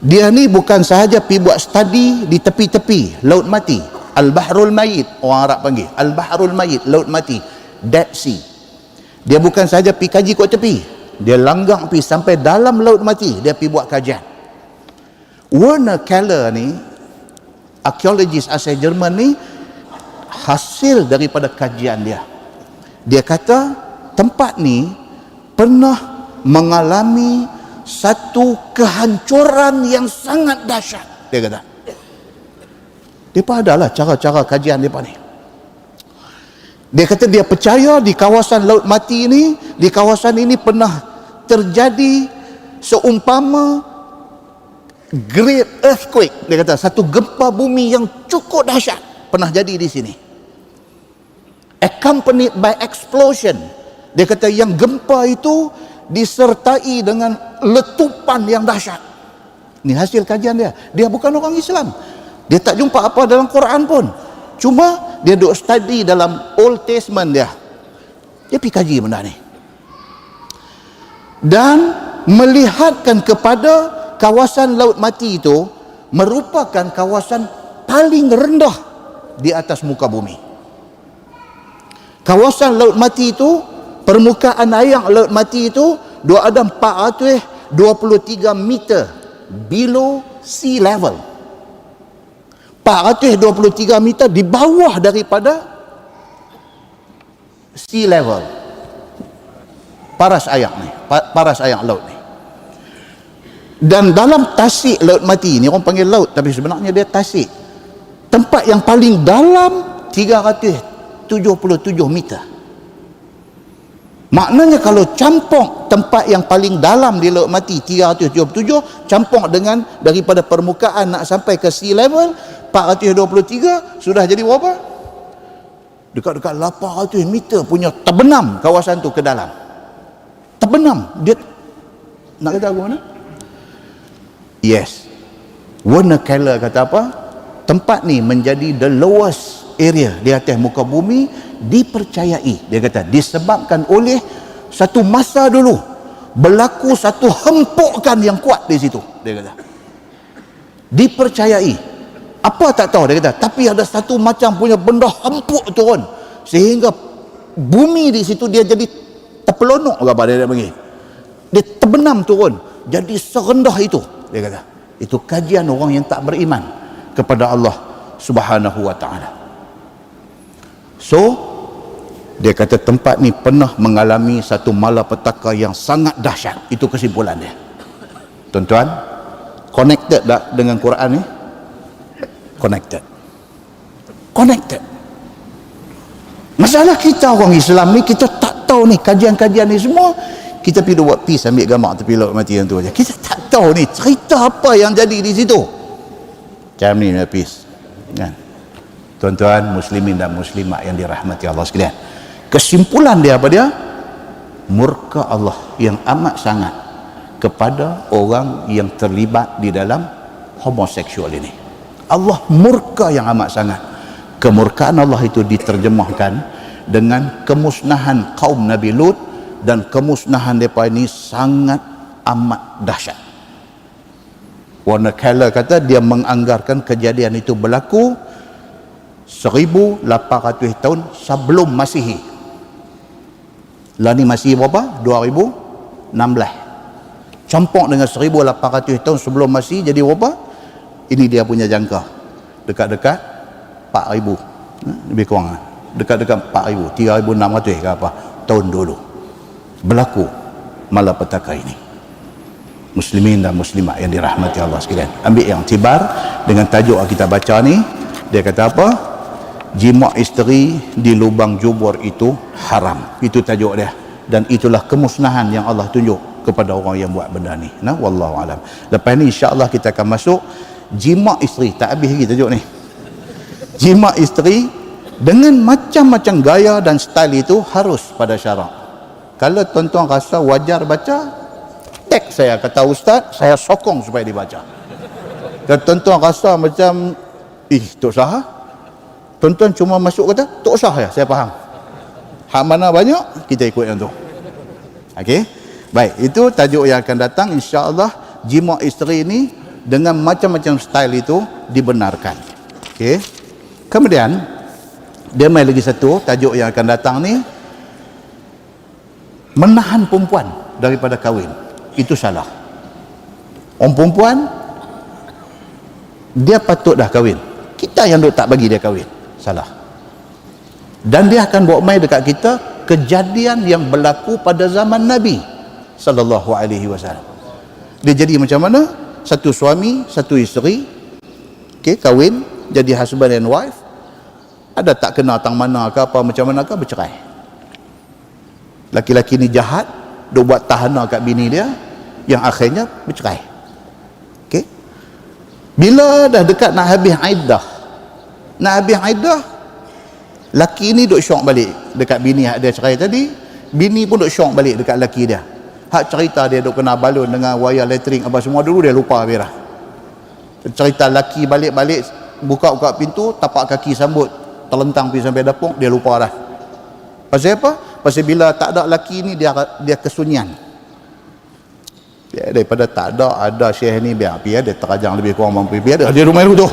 Dia ni bukan sahaja pi buat studi di tepi-tepi Laut Mati, Al-Bahrul Mayit, orang Arab panggil Al-Bahrul Mayit, Laut Mati, Dead Sea. Dia bukan sahaja pi kaji kat tepi, dia langgang pi sampai dalam Laut Mati, dia pi buat kajian. Werner Keller ni, arkeologis asal Jerman ni, hasil daripada kajian dia, dia kata tempat ni pernah mengalami satu kehancuran yang sangat dahsyat. Dia kata mereka adalah cara-cara kajian mereka ni. Dia kata dia percaya di kawasan Laut Mati ini, di kawasan ini pernah terjadi seumpama great earthquake. Dia kata satu gempa bumi yang cukup dahsyat pernah jadi di sini, accompanied by explosion. Dia kata yang gempa itu disertai dengan letupan yang dahsyat. Ini hasil kajian dia. Dia bukan orang Islam, dia tak jumpa apa dalam Quran pun, cuma dia duk study dalam Old Testament dia pergi kaji benda ni, dan melihatkan kepada kawasan Laut Mati itu merupakan kawasan paling rendah di atas muka bumi. Kawasan Laut Mati itu, permukaan air Laut Mati itu dia ada 423 meter below sea level. 423 meter di bawah daripada sea level, paras air ni, paras air laut ni. Dan dalam tasik Laut Mati ni, orang panggil laut tapi sebenarnya dia tasik, tempat yang paling dalam 377 meter. Maknanya kalau campur tempat yang paling dalam di Laut Mati 377, campur dengan daripada permukaan nak sampai ke sea level 423, sudah jadi berapa? Dekat-dekat 800 meter punya terbenam kawasan tu ke dalam. Terbenam. Dia nak kata apa mana? Yes, Werner Keller kata apa? Tempat ni menjadi the lowest area di atas muka bumi, dipercayai, dia kata disebabkan oleh satu masa dulu berlaku satu hempukan yang kuat di situ. Dia kata dipercayai, apa tak tahu, dia kata, tapi ada satu macam punya benda hempuk turun sehingga bumi di situ dia jadi terpelonok ke apa dia panggil, dia terbenam turun jadi serendah itu. Dia kata itu kajian orang yang tak beriman kepada Allah Subhanahu wa ta'ala. So dia kata tempat ni pernah mengalami satu malapetaka yang sangat dahsyat. Itu kesimpulan dia. Tuan-tuan, connected tak dengan Quran ni? Connected. Masalah kita orang Islam ni, kita tak tahu ni kajian-kajian ni semua. Kita pergi buat peace, ambil gambar tepi Laut Mati yang tu aja. Kita tak tahu ni cerita apa yang jadi di situ. Macam ni peace, kan? Tuan-tuan muslimin dan muslimat yang dirahmati Allah sekalian, kesimpulan dia apa dia? Murka Allah yang amat sangat kepada orang yang terlibat di dalam homoseksual ini. Allah murka yang amat sangat. Kemurkaan Allah itu diterjemahkan dengan kemusnahan kaum Nabi Lut, dan kemusnahan mereka ini sangat amat dahsyat. Warner Keller kata dia menganggarkan kejadian itu berlaku 1800 tahun sebelum Masihi. Lah ni Masihi berapa? 2016. Campur dengan 1800 tahun sebelum Masihi jadi berapa? Ini dia punya jangka. Dekat-dekat 4000. Lebih kurang. Dekat-dekat 4000, 3600 ke apa tahun dulu. Berlaku malapetaka ini. Muslimin dan muslimat yang dirahmati Allah sekalian. Ambil yang tibar dengan tajuk yang kita baca ni. Dia kata apa? Jima' isteri di lubang jubur itu haram. Itu tajuk dia. Dan itulah kemusnahan yang Allah tunjuk kepada orang yang buat benda ni. Nah, wallahu alam. Lepas ni insya-Allah kita akan masuk jima' isteri. Tak habis lagi tajuk ni. Jima' isteri dengan macam-macam gaya dan style itu harus pada syarak. Kalau tuan-tuan rasa wajar baca, teks saya, kata ustaz, saya sokong supaya dibaca. Kalau tuan-tuan rasa macam tak usah, tuan-tuan cuma masuk kata tak usah ya, saya faham. Hak mana banyak kita ikut yang tu. Okey, baik, itu tajuk yang akan datang insya-Allah. Jima' isteri ini dengan macam-macam style itu dibenarkan. Okey, kemudian dia main lagi satu tajuk yang akan datang ni, menahan perempuan daripada kahwin. Itu salah. Orang perempuan dia patut dah kahwin, kita yang duk tak bagi dia kahwin. Salah. Dan dia akan bawa main dekat kita kejadian yang berlaku pada zaman Nabi sallallahu alaihi wasallam. Dia jadi macam mana? Satu suami, satu isteri, okey, kahwin jadi husband and wife. Ada tak kena tang mana ke apa macam mana ke, bercerai. Laki-laki ni jahat, dia buat tahanan kat bini dia, yang akhirnya bercerai. Okey. Bila dah dekat nak habis iddah, laki ni duk syok balik dekat bini hak dia cerai tadi, bini pun duk syok balik dekat laki dia. Hak cerita dia duk kena balun dengan wayar elektrik apa semua dulu dia lupa habis dah. Cerita laki balik-balik buka pintu, tapak kaki sambut, terlentang pergi sampai dapur, dia lupa dah. Pasal apa? Pasal bila tak ada laki ni dia kesunyian. Dia daripada tak ada syekh ni biar dia terajang lebih kurang mampu biar dia rumah tu.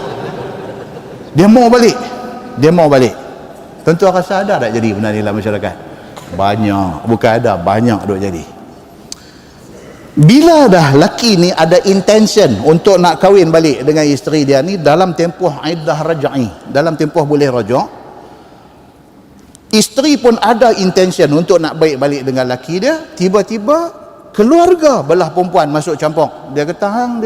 Dia mau balik. Tentu rasa ada tak jadi benda ni dalam masyarakat? Banyak, bukan ada, banyak duk jadi. Bila dah laki ni ada intention untuk nak kahwin balik dengan isteri dia ni dalam tempoh iddah raj'i, dalam tempoh boleh raja', isteri pun ada intention untuk nak baik balik dengan laki dia, tiba-tiba keluarga belah perempuan masuk campur. Dia kata hang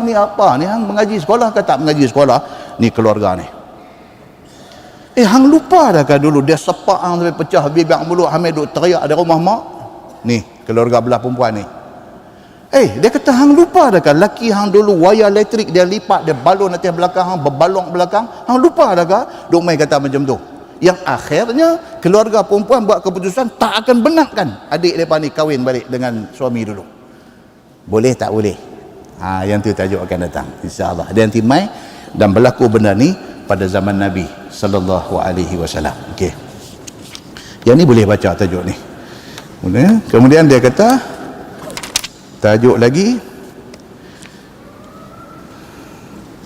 ni apa ni, hang mengaji sekolah ke tak mengaji sekolah? Ni keluarga ni. Hang lupa dah kan dulu dia sepak hang sampai pecah bibir mulut, hang duk teriak dari rumah mak. Ni keluarga belah perempuan ni. Dia kata hang lupa dah kan laki hang dulu wayar elektrik dia lipat, dia balon atas belakang hang, berbalong belakang. Hang lupa dah kan? Duk main kata macam tu. Yang akhirnya keluarga perempuan buat keputusan tak akan benarkan adik mereka ni kahwin balik dengan suami dulu. Boleh tak boleh? Yang tu tajuk akan datang insya-Allah. Dia nanti mai dan berlaku benda ni pada zaman Nabi sallallahu alaihi wasallam. Okey. Yang ni boleh baca tajuk ni. Kemudian dia kata tajuk lagi,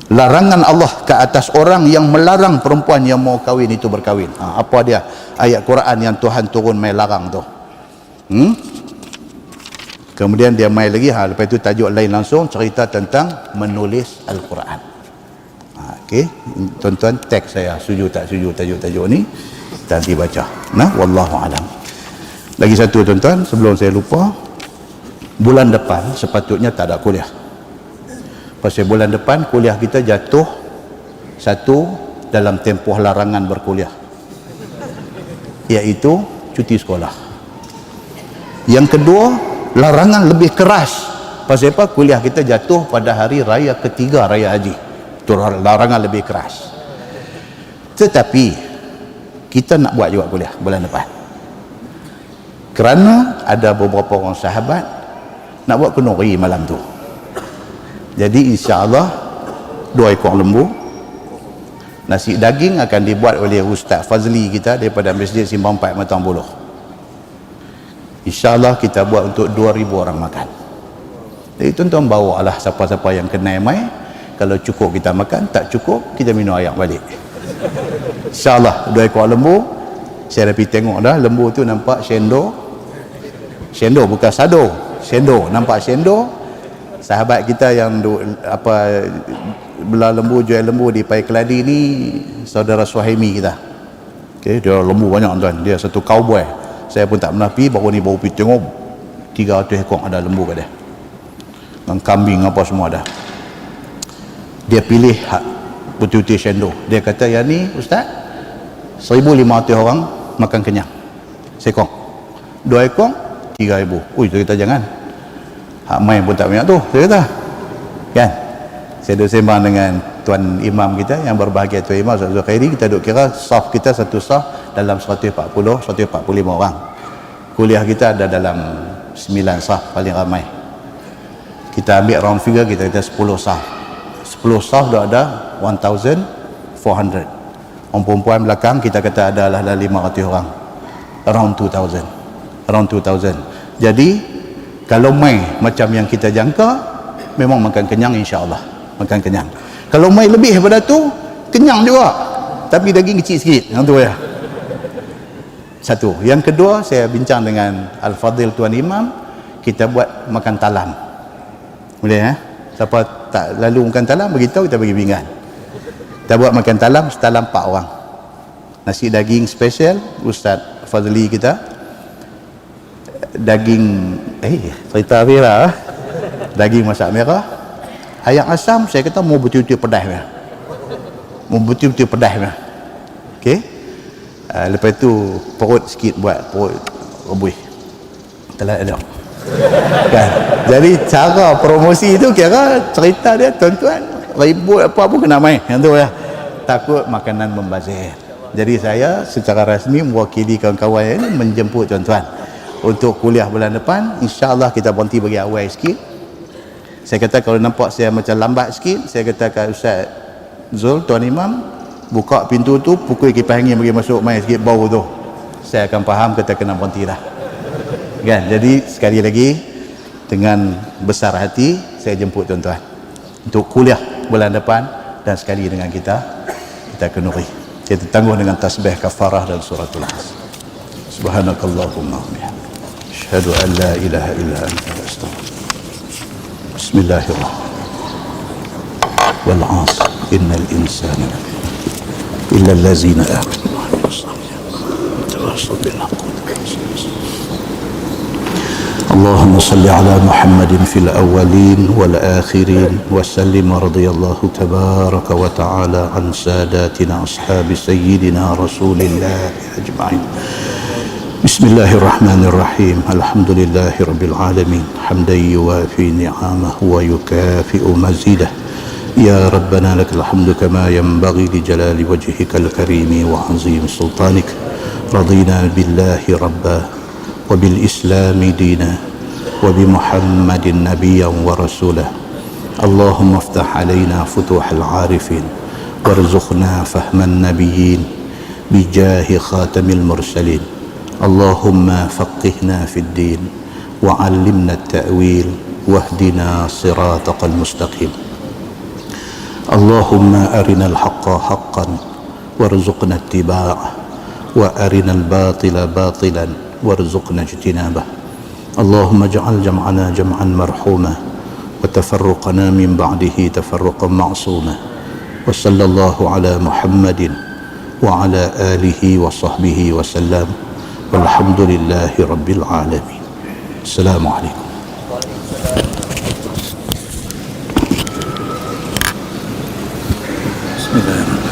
larangan Allah ke atas orang yang melarang perempuan yang mau kahwin itu berkahwin. Apa dia ayat Quran yang Tuhan turun mai larang tu? Kemudian dia mai lagi, lepas itu tajuk lain langsung cerita tentang menulis Al-Quran. Okey, tuan-tuan teks saya setuju tak setuju tajuk-tajuk ni nanti baca. Nah, wallahu alam. Lagi satu tuan-tuan sebelum saya lupa, bulan depan sepatutnya tak ada kuliah. Pasal bulan depan kuliah kita jatuh satu dalam tempoh larangan berkuliah, iaitu cuti sekolah. Yang kedua, larangan lebih keras. Pasal apa? Kuliah kita jatuh pada hari raya ketiga raya haji. Itu larangan lebih keras. Tetapi kita nak buat juga kuliah bulan depan, kerana ada beberapa orang sahabat nak buat kenduri malam tu. Jadi insya-Allah 2 ekor lembu, nasi daging akan dibuat oleh Ustaz Fazli kita daripada Masjid Simpang 4 Matang Buluh. InsyaAllah kita buat untuk 2,000 orang makan. Jadi tuan-tuan bawa lah siapa-siapa yang kenal mai. Kalau cukup kita makan, tak cukup kita minum air balik. InsyaAllah 2 ekor lembu. Saya dah pergi tengok dah, lembu tu nampak sendo bukan sado, sendo, nampak sendo. Sahabat kita yang belah lembu, jual lembu di Pai Keladi ni, saudara Suhaimi kita. Okey, dia lembu banyak tuan, dia satu cowboy. Saya pun tak pernah pergi, baru pergi tengok 300 ekor ada lembu kat dia. Dan kambing apa semua ada. Dia pilih betul-betul sendo. Dia kata, yang ni ustaz 1,500 orang makan kenyang sekong. 2 ekor 3,000. Ui, saya kata jangan, hak main pun tak banyak tu, saya kata kan. Saya duduk sembang dengan tuan imam kita yang berbahagia, tuan imam Ustaz Khairi. Kita duduk kira saf kita satu saf dalam 145 orang. Kuliah kita ada dalam 9 saf paling ramai. Kita ambil round figure, kita kata 10 saf. 10 saf dah ada 1,400. Orang perempuan belakang kita kata adalah 500 orang. Around 2,000. Jadi kalau mai macam yang kita jangka, memang makan kenyang, insya-Allah makan kenyang. Kalau mai lebih daripada tu, kenyang juga, tapi daging kecil sikit. Yang tu ya. Satu. Yang kedua, saya bincang dengan Al-Fadhil Tuan Imam, kita buat makan talam. Boleh ya? Siapa tak lalu makan talam, beritahu kita bagi pinggan. Kita buat makan talam, setalam 4 orang. Nasi daging spesial Ustaz Fazli kita. Daging cerita Fira, daging masak merah, ayam asam. Saya kata mau betul-betul pedas dia. Okey. Lepas tu perut sikit, buat perut rebus. Telat ada. Kan? Jadi cara promosi tu kira cerita dia, tuan-tuan ribut apa pun kena main. Yang tu ya. Takut makanan membazir. Jadi saya secara rasmi mewakili kawan-kawan ini menjemput tuan-tuan untuk kuliah bulan depan. InsyaAllah kita berhenti bagi awal sikit. Saya kata kalau nampak saya macam lambat sikit, saya kata kat Ustaz Zul, Tuan Imam, buka pintu tu, pukul kipas angin bagi masuk main sikit bau tu. Saya akan faham, kita kena berhenti dah. Kan? Jadi sekali lagi dengan besar hati saya jemput tuan-tuan untuk kuliah bulan depan, dan sekali dengan kita kenuri. Kita tangguh dengan tasbih kafarah dan suratul As. Subhanakallahumma wa bihamdika, asyhadu an la ilaha illa anta, astaghfiruka. Bismillahirrahmanirrahim. Wal 'asr innal insana illa allazina amanu wa 'amilus salihati tawassaw bil haqqi. اللهم صل على محمد في الأولين والآخرين وسلم، رضي الله تبارك وتعالى عن ساداتنا أصحاب سيدنا رسول الله أجمعين. بسم الله الرحمن الرحيم. الحمد لله رب العالمين، حمدا يوافي نعمه ويكافئ مزيده. يا ربنا لك الحمد كما ينبغي لجلال وجهك الكريم وعظيم سلطانك. رضينا بالله ربا وبالإسلام دينا وبمحمد نبيا ورسولا. اللهم افتح علينا فتوح العارفين وارزقنا فهم النبيين بجاه خاتم المرسلين. اللهم فقهنا في الدين وعلمنا التأويل واهدنا صراطك المستقيم. اللهم أرنا الحق حقا وارزقنا اتباعه وأرنا الباطل باطلا وارزقنا اجتنابه. اللهم اجعل جمعنا جمعا مرحوما وتفرقنا من بعده تفرقا معصوما. وصلى الله على محمد وعلى آله وصحبه وسلم، والحمد لله رب العالمين. السلام عليكم. بسم الله الرحمن الرحيم.